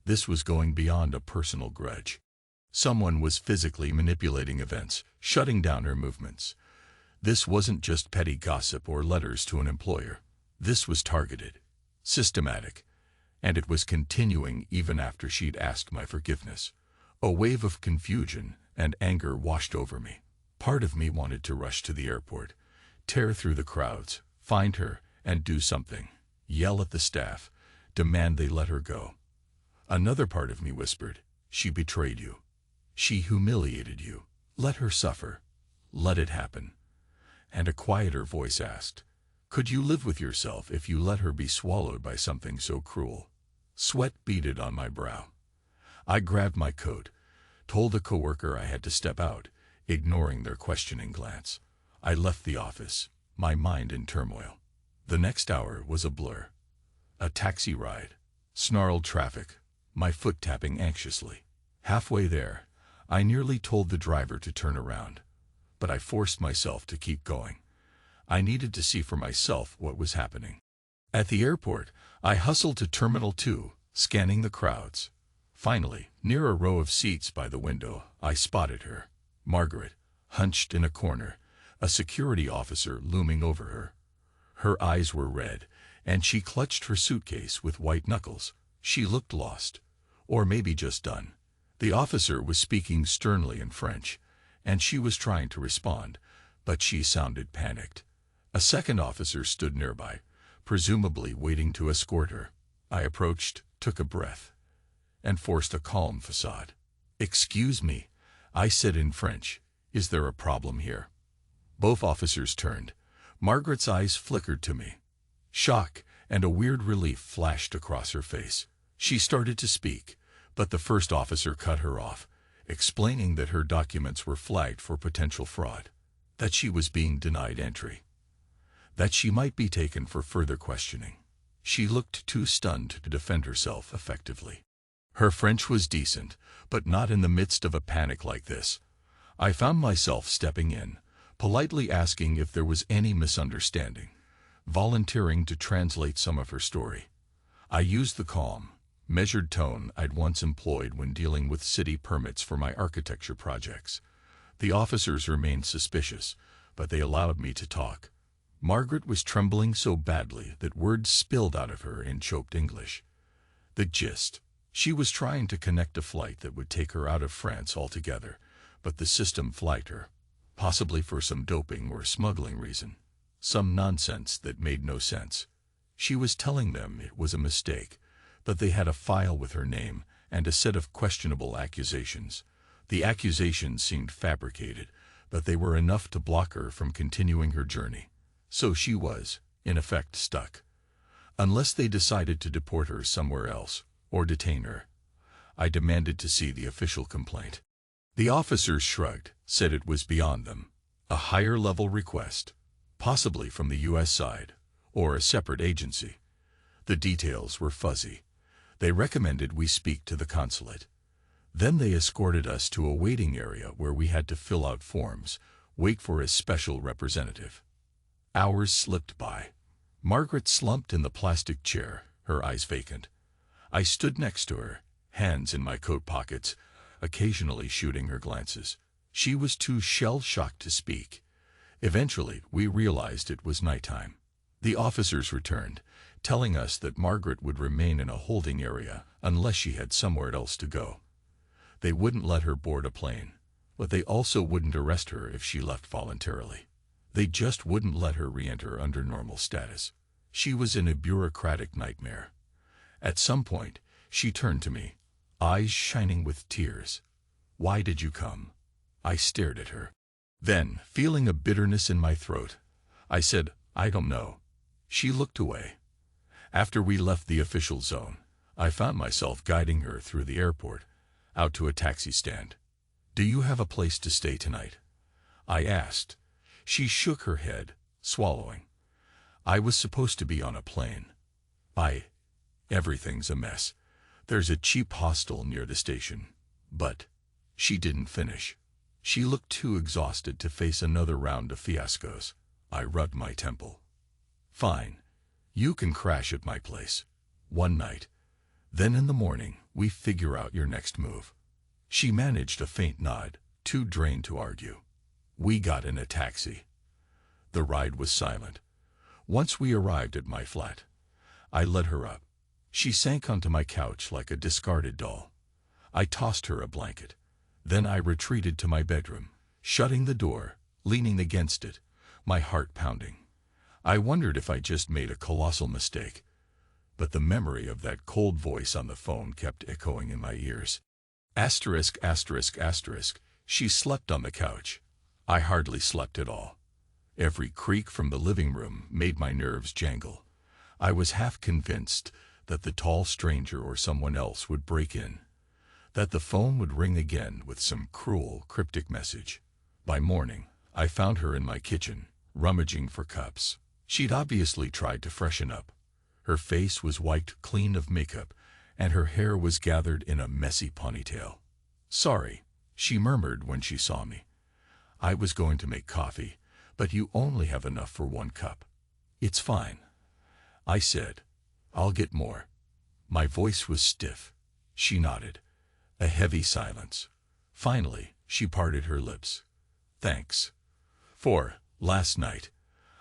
This was going beyond a personal grudge. Someone was physically manipulating events, shutting down her movements. This wasn't just petty gossip or letters to an employer. This was targeted, systematic, and it was continuing even after she'd asked my forgiveness. A wave of confusion and anger washed over me. Part of me wanted to rush to the airport, tear through the crowds, find her, and do something. Yell at the staff, demand they let her go. Another part of me whispered, she betrayed you. She humiliated you. Let her suffer. Let it happen. And a quieter voice asked, could you live with yourself if you let her be swallowed by something so cruel? Sweat beaded on my brow. I grabbed my coat, told a coworker I had to step out, ignoring their questioning glance. I left the office, my mind in turmoil. The next hour was a blur. A taxi ride, snarled traffic, my foot tapping anxiously. Halfway there, I nearly told the driver to turn around, but I forced myself to keep going. I needed to see for myself what was happening. At the airport, I hustled to Terminal 2, scanning the crowds. Finally, near a row of seats by the window, I spotted her. Margaret, hunched in a corner, a security officer looming over her. Her eyes were red, and she clutched her suitcase with white knuckles. She looked lost, or maybe just done. The officer was speaking sternly in French, and she was trying to respond, but she sounded panicked. A second officer stood nearby, presumably waiting to escort her. I approached, took a breath, and forced a calm facade. "Excuse me," I said in French. "Is there a problem here?" Both officers turned. Margaret's eyes flickered to me. Shock and a weird relief flashed across her face. She started to speak, but the first officer cut her off, explaining that her documents were flagged for potential fraud, that she was being denied entry, that she might be taken for further questioning. She looked too stunned to defend herself effectively. Her French was decent, but not in the midst of a panic like this. I found myself stepping in, politely asking if there was any misunderstanding, volunteering to translate some of her story. I used the calm, measured tone I'd once employed when dealing with city permits for my architecture projects. The officers remained suspicious, but they allowed me to talk. Margaret was trembling so badly that words spilled out of her in choked English. The gist: she was trying to connect a flight that would take her out of France altogether, but the system flagged her, possibly for some doping or smuggling reason. Some nonsense that made no sense. She was telling them it was a mistake, that they had a file with her name and a set of questionable accusations. The accusations seemed fabricated, but they were enough to block her from continuing her journey. So she was, in effect, stuck. Unless they decided to deport her somewhere else, or detain her. I demanded to see the official complaint. The officers shrugged, said it was beyond them. A higher-level request, possibly from the U.S. side, or a separate agency. The details were fuzzy. They recommended we speak to the consulate. Then they escorted us to a waiting area where we had to fill out forms, wait for a special representative. Hours slipped by. Margaret slumped in the plastic chair, her eyes vacant. I stood next to her, hands in my coat pockets, occasionally shooting her glances. She was too shell-shocked to speak. Eventually, we realized it was nighttime. The officers returned, telling us that Margaret would remain in a holding area unless she had somewhere else to go. They wouldn't let her board a plane, but they also wouldn't arrest her if she left voluntarily. They just wouldn't let her re-enter under normal status. She was in a bureaucratic nightmare. At some point, she turned to me, eyes shining with tears. "Why did you come?" I stared at her. Then, feeling a bitterness in my throat, I said, "I don't know." She looked away. After we left the official zone, I found myself guiding her through the airport, out to a taxi stand. "Do you have a place to stay tonight?" I asked. She shook her head, swallowing. "I was supposed to be on a plane. Everything's a mess. There's a cheap hostel near the station. But..." She didn't finish. She looked too exhausted to face another round of fiascos. I rubbed my temple. "Fine. You can crash at my place. One night. Then in the morning, we figure out your next move." She managed a faint nod, too drained to argue. We got in a taxi. The ride was silent. Once we arrived at my flat, I led her up. She sank onto my couch like a discarded doll. I tossed her a blanket. Then I retreated to my bedroom, shutting the door, leaning against it, my heart pounding. I wondered if I just made a colossal mistake, but the memory of that cold voice on the phone kept echoing in my ears. Asterisk, asterisk, asterisk. She slept on the couch. I hardly slept at all. Every creak from the living room made my nerves jangle. I was half convinced that the tall stranger or someone else would break in, that the phone would ring again with some cruel, cryptic message. By morning, I found her in my kitchen, rummaging for cups. She'd obviously tried to freshen up. Her face was wiped clean of makeup, and her hair was gathered in a messy ponytail. "Sorry," she murmured when she saw me. "I was going to make coffee, but you only have enough for one cup." "It's fine," I said. "I'll get more." My voice was stiff. She nodded. A heavy silence. Finally, she parted her lips. "Thanks. For last night."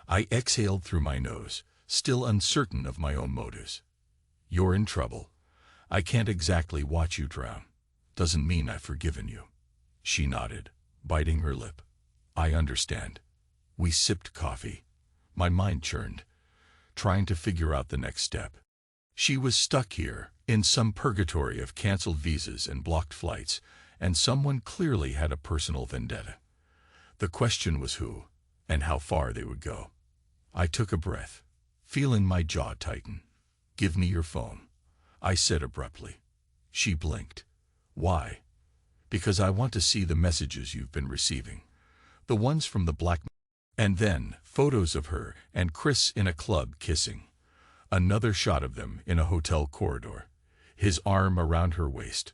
I exhaled through my nose, still uncertain of my own motives. "You're in trouble. I can't exactly watch you drown. Doesn't mean I've forgiven you." She nodded, biting her lip. "I understand." We sipped coffee. My mind churned. trying to figure out the next step. She was stuck here, in some purgatory of canceled visas and blocked flights, and someone clearly had a personal vendetta. The question was who, and how far they would go. I took a breath, feeling my jaw tighten. "Give me your phone," I said abruptly. She blinked. "Why?" "Because I want to see the messages you've been receiving. The ones from the black..." And then, photos of her and Chris in a club kissing. Another shot of them in a hotel corridor, his arm around her waist.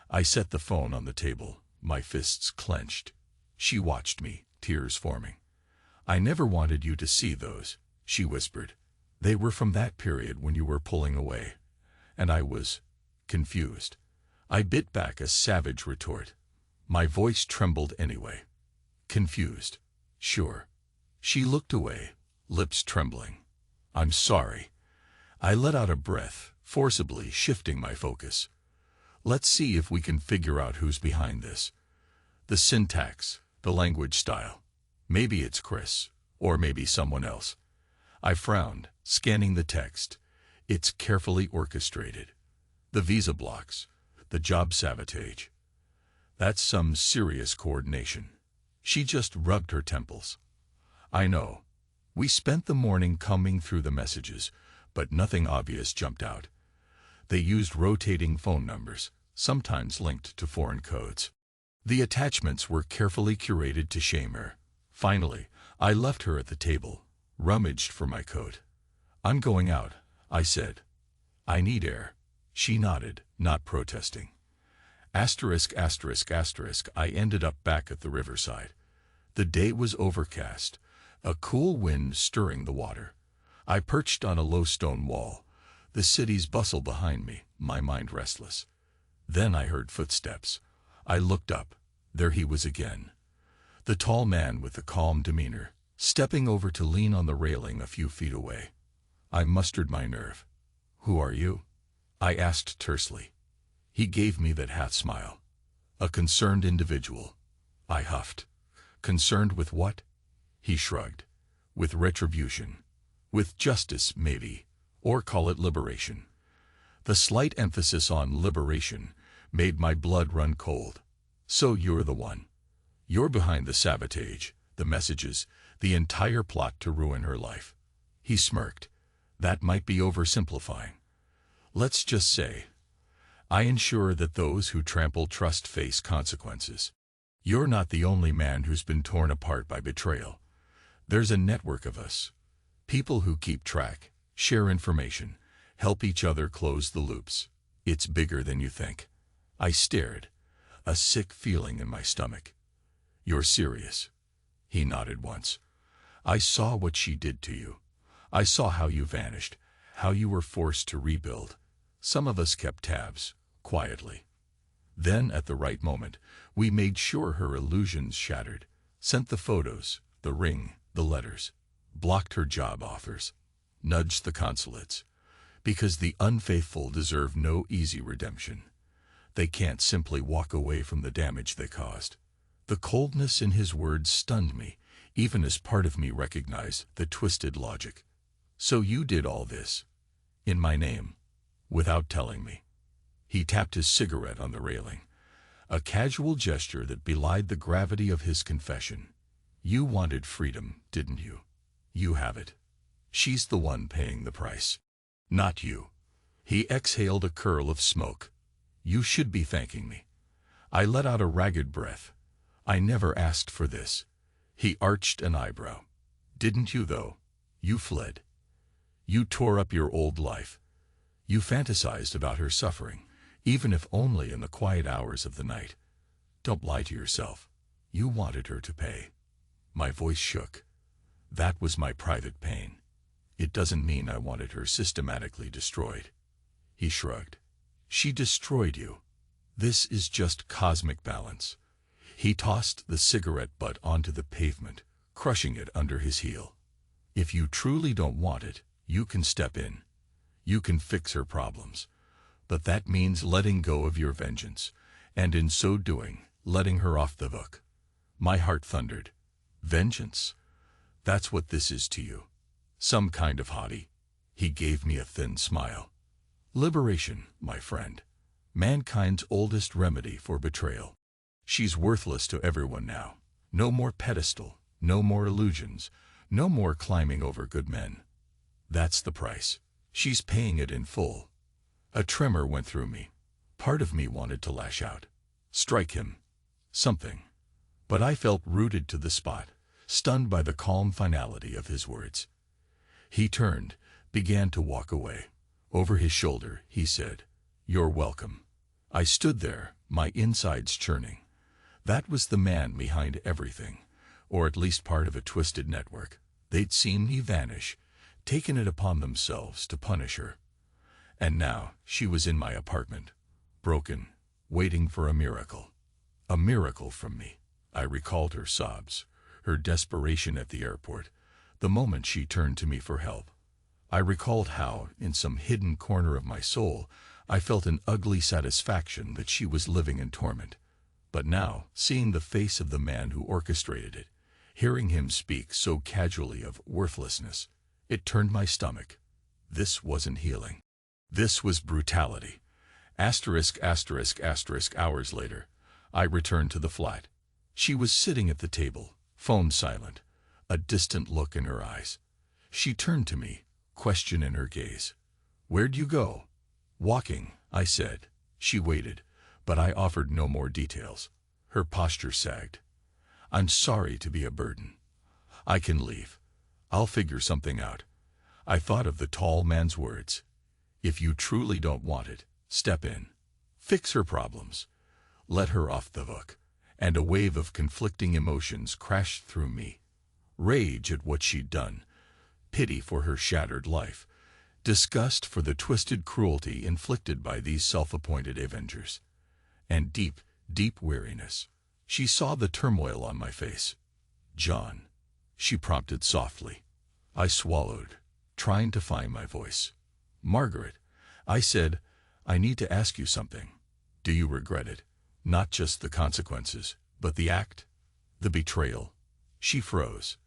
I set the phone on the table, my fists clenched. She watched me, tears forming. "I never wanted you to see those," she whispered. "They were from that period when you were pulling away." And I was confused. I bit back a savage retort. My voice trembled anyway. "Confused? Sure." She looked away, lips trembling. "I'm sorry." I let out a breath, forcibly shifting my focus. "Let's see if we can figure out who's behind this. The syntax, the language style. Maybe it's Chris, or maybe someone else." I frowned, scanning the text. It's carefully orchestrated. The visa blocks, the job sabotage. That's some serious coordination. She just rubbed her temples. "I know. We spent the morning combing through the messages, but nothing obvious jumped out. They used rotating phone numbers, sometimes linked to foreign codes. The attachments were carefully curated to shame her. Finally, I left her at the table, rummaged for my coat. "I'm going out," I said. "I need air." She nodded, not protesting. Asterisk, asterisk, asterisk, I ended up back at the riverside. The day was overcast, a cool wind stirring the water. I perched on a low stone wall, the city's bustle behind me, my mind restless. Then I heard footsteps. I looked up. There he was again. The tall man with the calm demeanor, stepping over to lean on the railing a few feet away. I mustered my nerve. "Who are you?" I asked tersely. He gave me that half smile. "A concerned individual." I huffed. "Concerned with what?" He shrugged. "With retribution. With justice, maybe. Or call it liberation." The slight emphasis on liberation made my blood run cold. "So you're the one. You're behind the sabotage, the messages, the entire plot to ruin her life." He smirked. "That might be oversimplifying. Let's just say, I ensure that those who trample trust face consequences. You're not the only man who's been torn apart by betrayal. There's a network of us. People who keep track, share information, help each other close the loops. It's bigger than you think." I stared, a sick feeling in my stomach. "You're serious?" He nodded once. "I saw what she did to you. I saw how you vanished, how you were forced to rebuild. Some of us kept tabs, quietly. Then, at the right moment, we made sure her illusions shattered, sent the photos, the ring, the letters, blocked her job offers, nudged the consulates. Because the unfaithful deserve no easy redemption. They can't simply walk away from the damage they caused." The coldness in his words stunned me, even as part of me recognized the twisted logic. "So you did all this? In my name? Without telling me?" He tapped his cigarette on the railing, a casual gesture that belied the gravity of his confession. "You wanted freedom, didn't you? You have it. She's the one paying the price. Not you." He exhaled a curl of smoke. "You should be thanking me." I let out a ragged breath. "I never asked for this." He arched an eyebrow. "Didn't you, though? You fled. You tore up your old life. You fantasized about her suffering, even if only in the quiet hours of the night. Don't lie to yourself. You wanted her to pay." My voice shook. "That was my private pain. It doesn't mean I wanted her systematically destroyed." He shrugged. "She destroyed you. This is just cosmic balance." He tossed the cigarette butt onto the pavement, crushing it under his heel. "If you truly don't want it, you can step in. You can fix her problems. But that means letting go of your vengeance, and in so doing, letting her off the hook." My heart thundered. "Vengeance? That's what this is to you? Some kind of haughty, He gave me a thin smile. Liberation, my friend. Mankind's oldest remedy for betrayal. She's worthless to everyone now. No more pedestal, no more illusions, no more climbing over good men. That's the price. She's paying it in full. A tremor went through me. Part of me wanted to lash out. Strike him. Something. But I felt rooted to the spot, stunned by the calm finality of his words. He turned, began to walk away. Over his shoulder, he said, "You're welcome." I stood there, my insides churning. That was the man behind everything, or at least part of a twisted network. They'd seen me vanish, taken it upon themselves to punish her. And now she was in my apartment, broken, waiting for a miracle. A miracle from me. I recalled her sobs, her desperation at the airport, the moment she turned to me for help. I recalled how, in some hidden corner of my soul, I felt an ugly satisfaction that she was living in torment. But now, seeing the face of the man who orchestrated it, hearing him speak so casually of worthlessness, it turned my stomach. This wasn't healing. This was brutality. Hours later, I returned to the flat. She was sitting at the table, phone silent, a distant look in her eyes. She turned to me, question in her gaze. "Where'd you go?" "Walking," I said. She waited, but I offered no more details. Her posture sagged. "I'm sorry to be a burden. I can leave. I'll figure something out." I thought of the tall man's words. If you truly don't want it, step in. Fix her problems. Let her off the hook. And a wave of conflicting emotions crashed through me. Rage at what she'd done. Pity for her shattered life. Disgust for the twisted cruelty inflicted by these self-appointed avengers. And deep, deep weariness. She saw the turmoil on my face. "John," she prompted softly. I swallowed, trying to find my voice. "Margaret," I said, "I need to ask you something. Do you regret it? Not just the consequences, but the act? The betrayal?" She froze.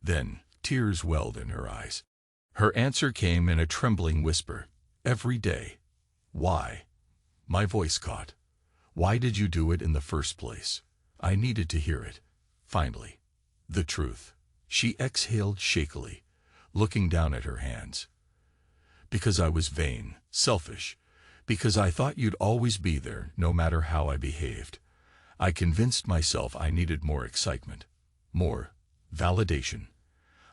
Then tears welled in her eyes. Her answer came in a trembling whisper. "Every day." "Why?" My voice caught. "Why did you do it in the first place?" I needed to hear it. Finally. The truth. She exhaled shakily, looking down at her hands. "Because I was vain, selfish. Because I thought you'd always be there, no matter how I behaved. I convinced myself I needed more excitement. More validation.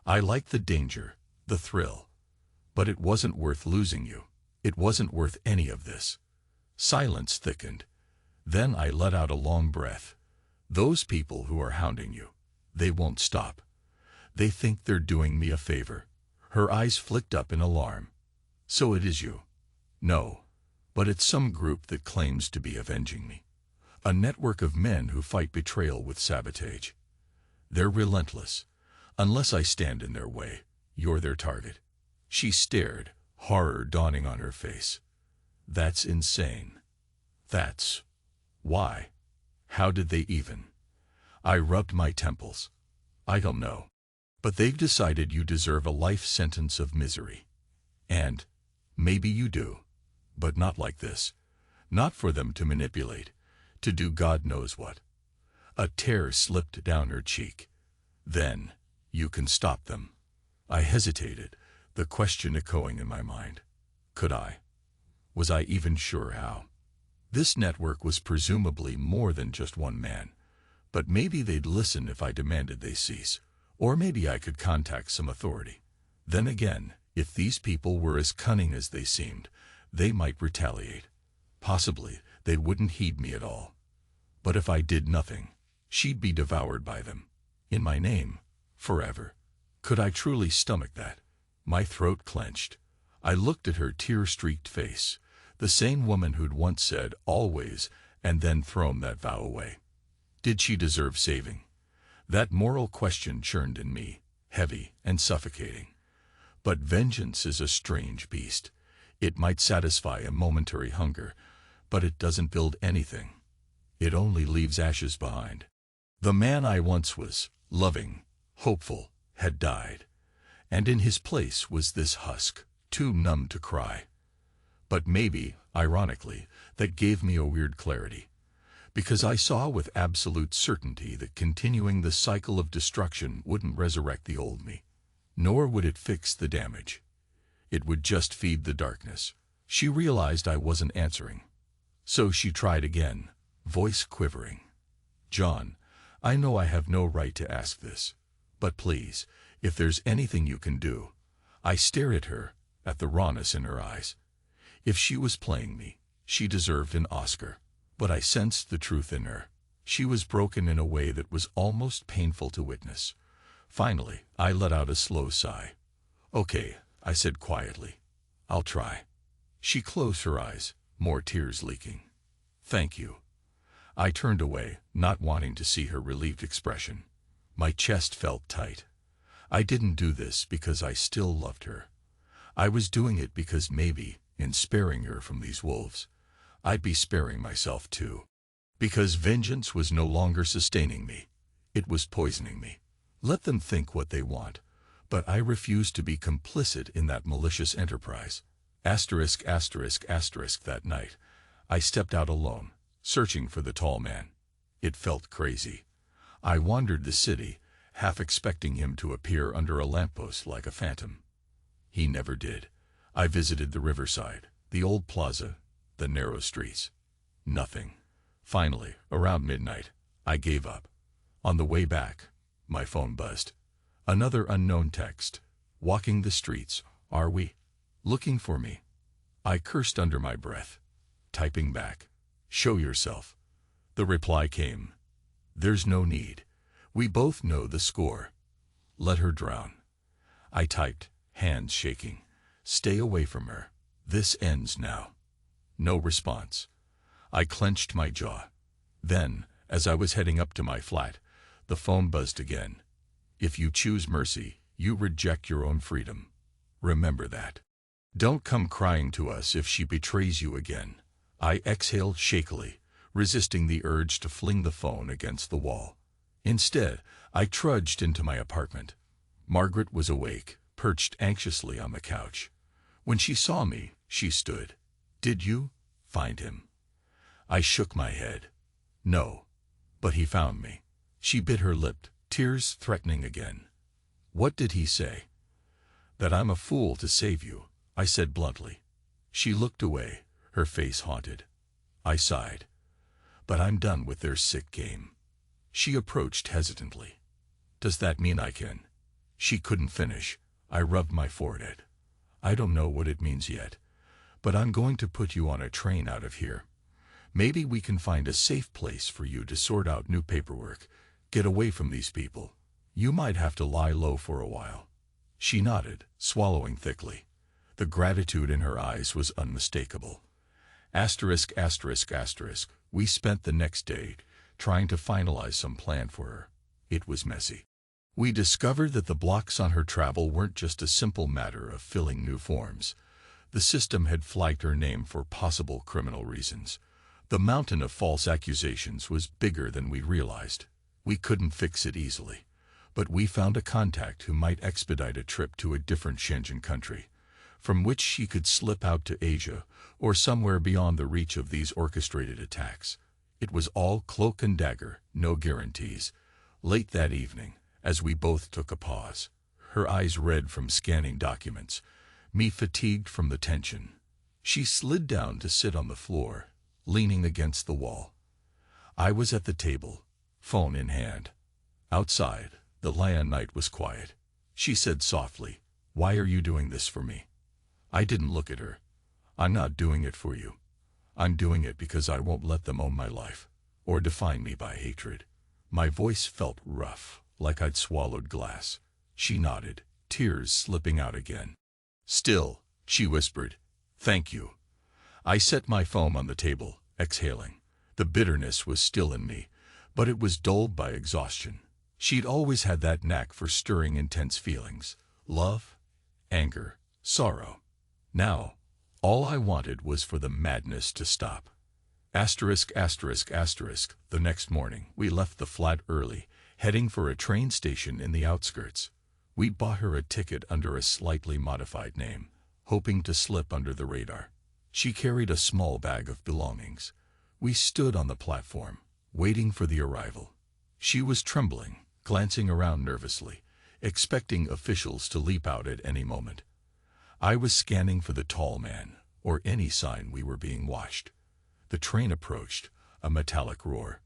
I liked the danger, the thrill. But it wasn't worth losing you. It wasn't worth any of this." Silence thickened. Then I let out a long breath. "Those people who are hounding you, they won't stop. They think they're doing me a favor." Her eyes flicked up in alarm. "So it is you?" "No. But it's some group that claims to be avenging me. A network of men who fight betrayal with sabotage. They're relentless. Unless I stand in their way, you're their target." She stared, horror dawning on her face. "That's insane." "That's... why? How did they even?" I rubbed my temples. "I don't know. But they've decided you deserve a life sentence of misery. And maybe you do. But not like this. Not for them to manipulate, to do God knows what." A tear slipped down her cheek. "Then, you can stop them." I hesitated, the question echoing in my mind. Could I? Was I even sure how? This network was presumably more than just one man. But maybe they'd listen if I demanded they cease. Or maybe I could contact some authority. Then again, if these people were as cunning as they seemed, they might retaliate. Possibly, they wouldn't heed me at all. But if I did nothing, she'd be devoured by them. In my name. Forever. Could I truly stomach that? My throat clenched. I looked at her tear-streaked face, the same woman who'd once said, "always," and then thrown that vow away. Did she deserve saving? That moral question churned in me, heavy and suffocating. But vengeance is a strange beast. It might satisfy a momentary hunger, but it doesn't build anything. It only leaves ashes behind. The man I once was, loving, hopeful, had died. And in his place was this husk, too numb to cry. But maybe, ironically, that gave me a weird clarity, because I saw with absolute certainty that continuing the cycle of destruction wouldn't resurrect the old me, nor would it fix the damage. It would just feed the darkness. She realized I wasn't answering. So she tried again, voice quivering. "John, I know I have no right to ask this, but please, if there's anything you can do." I stared at her, at the rawness in her eyes. If she was playing me, she deserved an Oscar. But I sensed the truth in her. She was broken in a way that was almost painful to witness. Finally, I let out a slow sigh. "Okay," I said quietly. "I'll try." She closed her eyes, more tears leaking. "Thank you." I turned away, not wanting to see her relieved expression. My chest felt tight. I didn't do this because I still loved her. I was doing it because maybe, in sparing her from these wolves, I'd be sparing myself too. Because vengeance was no longer sustaining me. It was poisoning me. Let them think what they want, but I refused to be complicit in that malicious enterprise. That night, I stepped out alone, searching for the tall man. It felt crazy. I wandered the city, half expecting him to appear under a lamppost like a phantom. He never did. I visited the riverside, the old plaza, the narrow streets. Nothing. Finally, around midnight, I gave up. On the way back, my phone buzzed. Another unknown text. "Walking the streets, are we? Looking for me?" I cursed under my breath. Typing back, "Show yourself." The reply came. "There's no need. We both know the score. Let her drown." I typed, hands shaking. "Stay away from her. This ends now." No response. I clenched my jaw. Then, as I was heading up to my flat, the phone buzzed again. "If you choose mercy, you reject your own freedom. Remember that. Don't come crying to us if she betrays you again." I exhaled shakily, resisting the urge to fling the phone against the wall. Instead, I trudged into my apartment. Margaret was awake, perched anxiously on the couch. When she saw me, she stood. "Did you find him?" I shook my head. "No. But he found me." She bit her lip, tears threatening again. "What did he say?" "That I'm a fool to save you," I said bluntly. She looked away, her face haunted. I sighed. "But I'm done with their sick game." She approached hesitantly. "Does that mean I can?" She couldn't finish. I rubbed my forehead. "I don't know what it means yet, but I'm going to put you on a train out of here. Maybe we can find a safe place for you to sort out new paperwork, get away from these people. You might have to lie low for a while." She nodded, swallowing thickly. The gratitude in her eyes was unmistakable. We spent the next day trying to finalize some plan for her. It was messy. We discovered that the blocks on her travel weren't just a simple matter of filling new forms. The system had flagged her name for possible criminal reasons. The mountain of false accusations was bigger than we realized. We couldn't fix it easily, but we found a contact who might expedite a trip to a different Shenzhen country, from which she could slip out to Asia or somewhere beyond the reach of these orchestrated attacks. It was all cloak and dagger, no guarantees. Late that evening, as we both took a pause, her eyes red from scanning documents, me fatigued from the tension, she slid down to sit on the floor, leaning against the wall. I was at the table, phone in hand. Outside, the Lion night was quiet. She said softly, "Why are you doing this for me?" I didn't look at her. "I'm not doing it for you. I'm doing it because I won't let them own my life, or define me by hatred." My voice felt rough, like I'd swallowed glass. She nodded, tears slipping out again. "Still," she whispered, "thank you." I set my phone on the table, exhaling. The bitterness was still in me, but it was dulled by exhaustion. She'd always had that knack for stirring intense feelings. Love, anger, sorrow. Now, all I wanted was for the madness to stop. The next morning, we left the flat early, heading for a train station in the outskirts. We bought her a ticket under a slightly modified name, hoping to slip under the radar. She carried a small bag of belongings. We stood on the platform, waiting for the arrival. She was trembling, glancing around nervously, expecting officials to leap out at any moment. I was scanning for the tall man, or any sign we were being watched. The train approached, a metallic roar.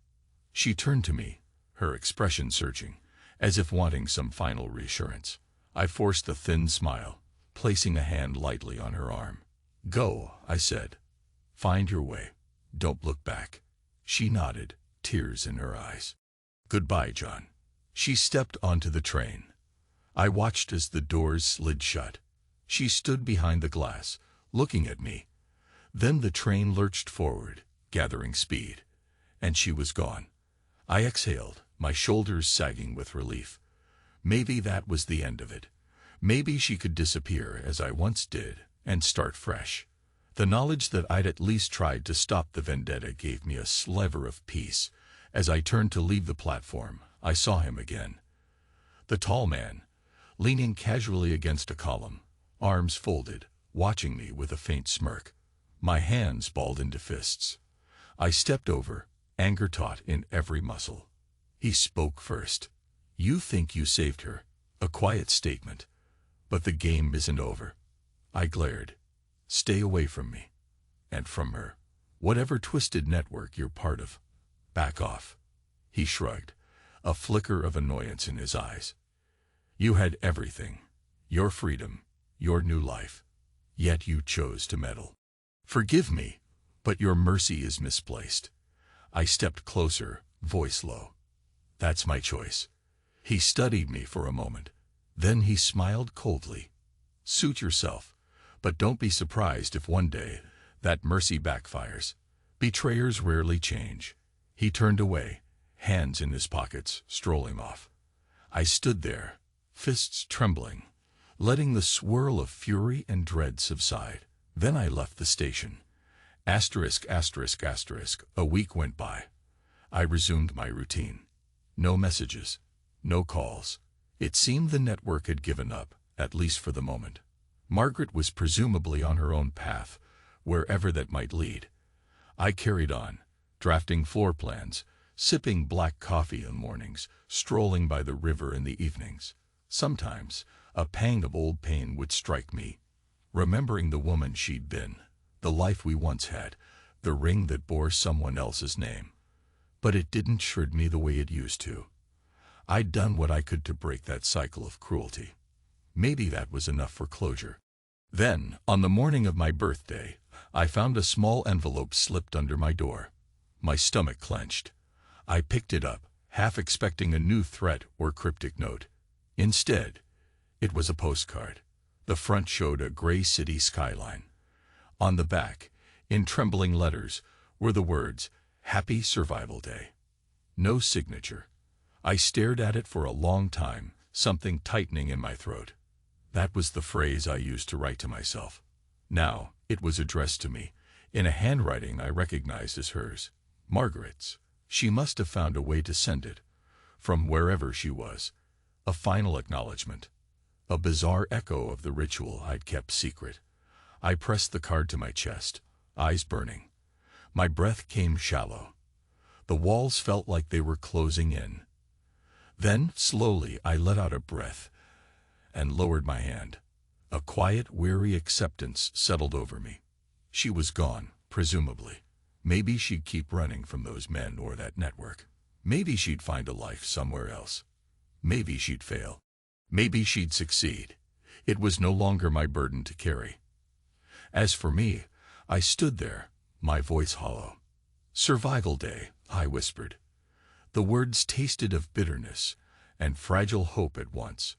She turned to me, her expression searching, as if wanting some final reassurance. I forced a thin smile, placing a hand lightly on her arm. "Go," I said. "Find your way. Don't look back." She nodded, tears in her eyes. "Goodbye, John." She stepped onto the train. I watched as the doors slid shut. She stood behind the glass, looking at me. Then the train lurched forward, gathering speed, and she was gone. I exhaled, my shoulders sagging with relief. Maybe that was the end of it. Maybe she could disappear as I once did, and start fresh. The knowledge that I'd at least tried to stop the vendetta gave me a sliver of peace. As I turned to leave the platform, I saw him again. The tall man, leaning casually against a column, arms folded, watching me with a faint smirk. My hands balled into fists. I stepped over, anger taut in every muscle. He spoke first. "You think you saved her." A quiet statement. "But the game isn't over." I glared. "Stay away from me. And from her. Whatever twisted network you're part of. Back off." He shrugged, a flicker of annoyance in his eyes. "You had everything. Your freedom, your new life. Yet you chose to meddle. Forgive me, but your mercy is misplaced." I stepped closer, voice low. "That's my choice." He studied me for a moment. Then he smiled coldly. "Suit yourself, but don't be surprised if one day that mercy backfires. Betrayers rarely change." He turned away, hands in his pockets, strolling off. I stood there, fists trembling, letting the swirl of fury and dread subside. Then I left the station. A week went by. I resumed my routine. No messages, no calls. It seemed the network had given up, at least for the moment. Margaret was presumably on her own path, wherever that might lead. I carried on, drafting floor plans, sipping black coffee in mornings, strolling by the river in the evenings. Sometimes, a pang of old pain would strike me, remembering the woman she'd been, the life we once had, the ring that bore someone else's name. But it didn't shred me the way it used to. I'd done what I could to break that cycle of cruelty. Maybe that was enough for closure. Then, on the morning of my birthday, I found a small envelope slipped under my door. My stomach clenched. I picked it up, half expecting a new threat or cryptic note. Instead, it was a postcard. The front showed a gray city skyline. On the back, in trembling letters, were the words, "Happy Survival Day." No signature. I stared at it for a long time, something tightening in my throat. That was the phrase I used to write to myself. Now, it was addressed to me, in a handwriting I recognized as hers. Margaret's. She must have found a way to send it, from wherever she was. A final acknowledgement. A bizarre echo of the ritual I'd kept secret. I pressed the card to my chest, eyes burning. My breath came shallow. The walls felt like they were closing in. Then, slowly, I let out a breath and lowered my hand. A quiet, weary acceptance settled over me. She was gone, presumably. Maybe she'd keep running from those men or that network. Maybe she'd find a life somewhere else. Maybe she'd fail. Maybe she'd succeed. It was no longer my burden to carry. As for me, I stood there, my voice hollow. "Survival Day," I whispered. The words tasted of bitterness and fragile hope at once.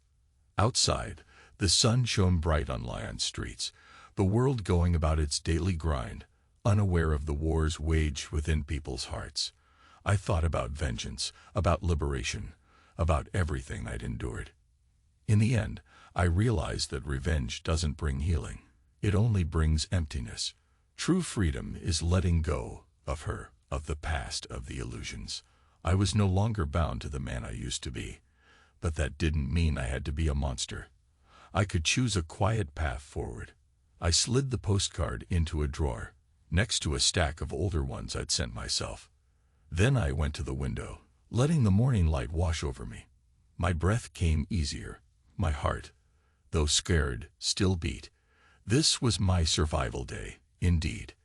Outside, the sun shone bright on Lyon's streets, the world going about its daily grind, unaware of the wars waged within people's hearts. I thought about vengeance, about liberation, about everything I'd endured. In the end, I realized that revenge doesn't bring healing. It only brings emptiness. True freedom is letting go of her, of the past, of the illusions. I was no longer bound to the man I used to be, but that didn't mean I had to be a monster. I could choose a quiet path forward. I slid the postcard into a drawer, next to a stack of older ones I'd sent myself. Then I went to the window, letting the morning light wash over me. My breath came easier. My heart, though scared, still beat. This was my survival day, indeed.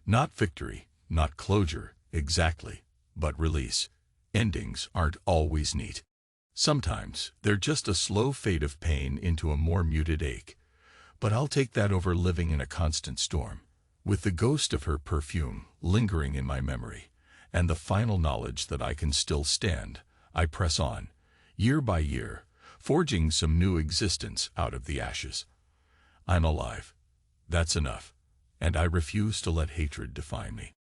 Not victory, not closure, exactly, but release. Endings aren't always neat. Sometimes they're just a slow fade of pain into a more muted ache. But I'll take that over living in a constant storm. With the ghost of her perfume lingering in my memory, and the final knowledge that I can still stand, I press on, year by year, forging some new existence out of the ashes. I'm alive. That's enough. And I refuse to let hatred define me.